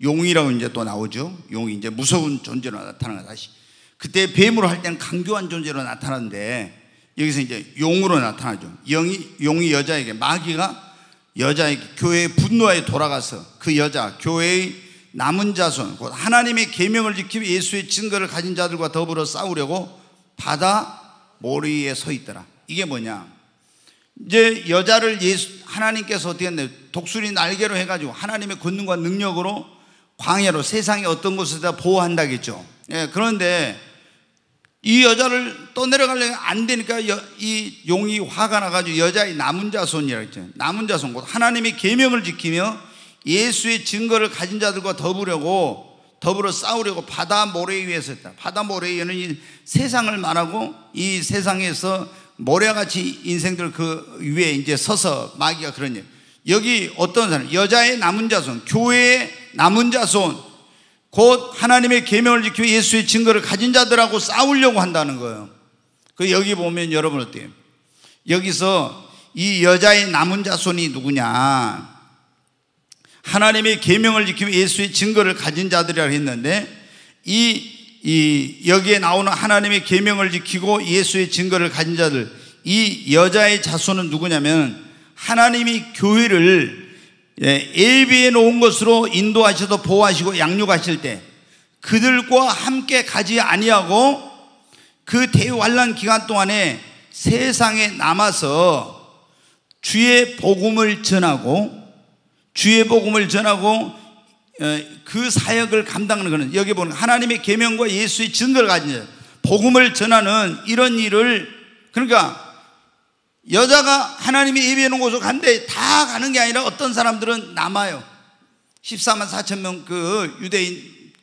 용이라고 이제 또 나오죠. 용이 이제 무서운 존재로 나타나는 거야, 다시. 그때 뱀으로 할 때는 강교한 존재로 나타나는데 여기서 이제 용으로 나타나죠. 용이 여자에게, 마귀가 여자에게 교회의 분노에 돌아가서 그 여자, 교회의 남은 자손, 곧 하나님의 계명을 지키며 예수의 증거를 가진 자들과 더불어 싸우려고 바다 모래 위에 서 있더라. 이게 뭐냐? 이제 여자를 하나님께서 어떻게 했나요? 독수리 날개로 해가지고 하나님의 권능과 능력으로 광야로 세상의 어떤 곳에다 보호한다겠죠. 예, 그런데 이 여자를 떠내려가려면 안 되니까 이 용이 화가 나가지고 여자의 남은 자손이라고 했죠. 남은 자손, 곧 하나님의 계명을 지키며 예수의 증거를 가진 자들과 더불어 싸우려고 바다 모래 위에서 했다. 바다 모래 위에는 이 세상을 말하고 이 세상에서 모래같이 인생들 그 위에 이제 서서 마귀가 그런 일. 여기 어떤 사람, 여자의 남은 자손, 교회의 남은 자손, 곧 하나님의 계명을 지키며 예수의 증거를 가진 자들하고 싸우려고 한다는 거예요. 그 여기 보면 여러분 어때요? 여기서 이 여자의 남은 자손이 누구냐? 하나님의 계명을 지키며 예수의 증거를 가진 자들이라고 했는데 여기에 나오는 하나님의 계명을 지키고 예수의 증거를 가진 자들, 이 여자의 자손은 누구냐면 하나님이 교회를 예비해 놓은 것으로 인도하셔서 보호하시고 양육하실 때 그들과 함께 가지 아니하고 그 대환란 기간 동안에 세상에 남아서 주의 복음을 전하고 그 사역을 감당하는 것은 여기 보는 하나님의 계명과 예수의 증거를 가진 자, 복음을 전하는 이런 일을, 그러니까 여자가 하나님이 예비해 놓은 곳으로 간데 다 가는 게 아니라 어떤 사람들은 남아요. 14만 4천 명 그 유대인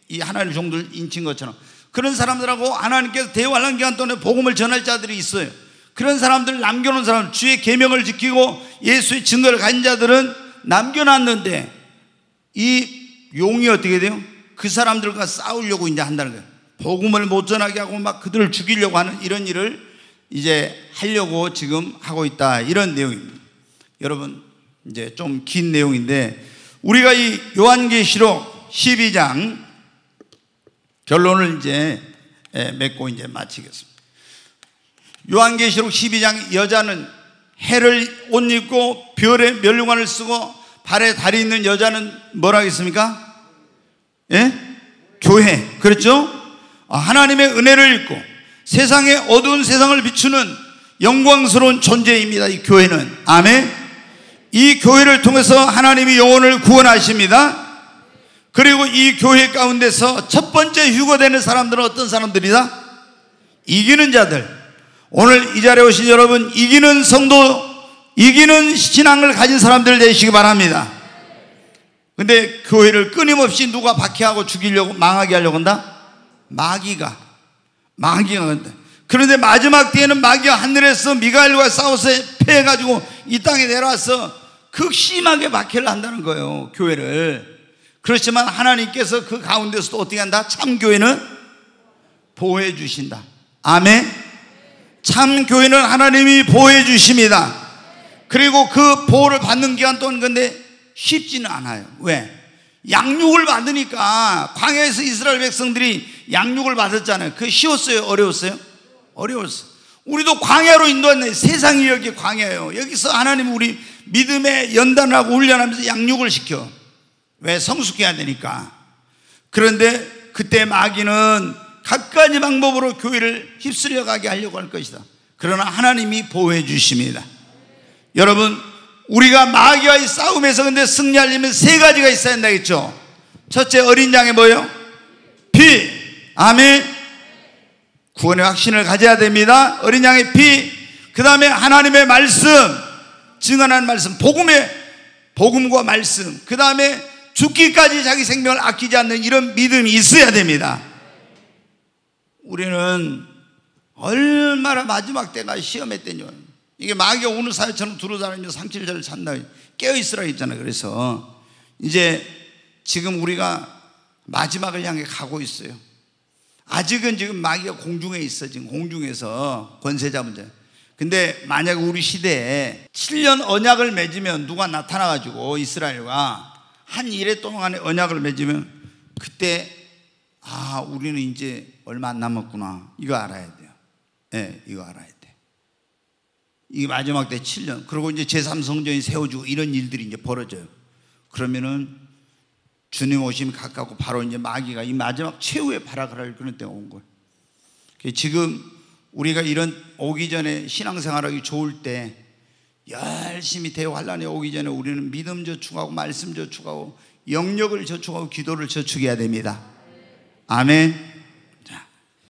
이 하나님 종들 인친 것처럼 그런 사람들하고 하나님께서 대환란 기간 동안에 복음을 전할 자들이 있어요. 그런 사람들을 남겨놓은 사람, 주의 계명을 지키고 예수의 증거를 가진 자들은 남겨놨는데 이 용이 어떻게 돼요? 그 사람들과 싸우려고 이제 한다는 거예요. 복음을 못 전하게 하고 막 그들을 죽이려고 하는 이런 일을 이제 하려고 지금 하고 있다, 이런 내용입니다. 여러분, 이제 좀 긴 내용인데 우리가 이 요한계시록 12장 결론을 이제 맺고 이제 마치겠습니다. 요한계시록 12장 여자는 해를 옷 입고 별에 면류관을 쓰고 발에 다리 있는 여자는 뭐라 하겠습니까? 예? 교회. 그렇죠? 하나님의 은혜를 입고 세상의 어두운 세상을 비추는 영광스러운 존재입니다, 이 교회는. 아멘. 이 교회를 통해서 하나님이 영혼을 구원하십니다. 그리고 이 교회 가운데서 첫 번째 휴거되는 사람들은 어떤 사람들이다? 이기는 자들. 오늘 이 자리에 오신 여러분, 이기는 성도, 이기는 신앙을 가진 사람들 되시기 바랍니다. 근데 교회를 끊임없이 누가 박해하고 죽이려고, 망하게 하려고 한다? 마귀가 한다. 그런데 마지막 때에는 마귀가 하늘에서 미가엘과 싸워서 패해가지고 이 땅에 내려와서 극심하게 박해를 한다는 거예요, 교회를. 그렇지만 하나님께서 그 가운데서도 어떻게 한다? 참교회는 보호해 주신다. 아멘. 참교회는 하나님이 보호해 주십니다. 그리고 그 보호를 받는 기간 동안 근데 쉽지는 않아요. 왜? 양육을 받으니까. 광야에서 이스라엘 백성들이 양육을 받았잖아요. 그게 쉬웠어요? 어려웠어요? 어려웠어요. 우리도 광야로 인도했네. 세상이 여기 광야예요. 여기서 하나님 우리 믿음의 연단을 하고 훈련하면서 양육을 시켜. 왜? 성숙해야 되니까. 그런데 그때 마귀는 갖가지 방법으로 교회를 휩쓸려 가게 하려고 할 것이다. 그러나 하나님이 보호해 주십니다. 여러분, 우리가 마귀와의 싸움에서 근데 승리하려면 세 가지가 있어야 된다겠죠. 첫째, 어린 양의 뭐예요? 피. 아멘. 구원의 확신을 가져야 됩니다. 어린 양의 피, 그 다음에 하나님의 말씀, 증언하는 말씀, 복음과 말씀, 그 다음에 죽기까지 자기 생명을 아끼지 않는 이런 믿음이 있어야 됩니다. 우리는 얼마나 마지막 때가 시험했더니, 이게 마귀가 오는 사회처럼 두루다니며 상실자를 찾나, 깨어있으라 했잖아요. 그래서 이제 지금 우리가 마지막을 향해 가고 있어요. 아직은 지금 마귀가 공중에 있어. 지금 공중에서 권세 잡은 자. 근데 만약 우리 시대에 7년 언약을 맺으면, 누가 나타나가지고 이스라엘과 한 일해 동안의 언약을 맺으면, 그때 우리는 이제 얼마 안 남았구나, 이거 알아야 돼요. 네, 이거 알아야 돼. 이게 마지막 때 7년, 그리고 이제 제3성전이 세워지고 이런 일들이 이제 벌어져요. 그러면은 주님 오심이 가깝고 바로 이제 마귀가 이 마지막 최후의 발악을 할 그런 때가 온 거예요. 지금 우리가 이런 오기 전에 신앙생활하기 좋을 때 열심히 대환란이 오기 전에 우리는 믿음 저축하고 말씀 저축하고 영역을 저축하고 기도를 저축해야 됩니다. 아멘.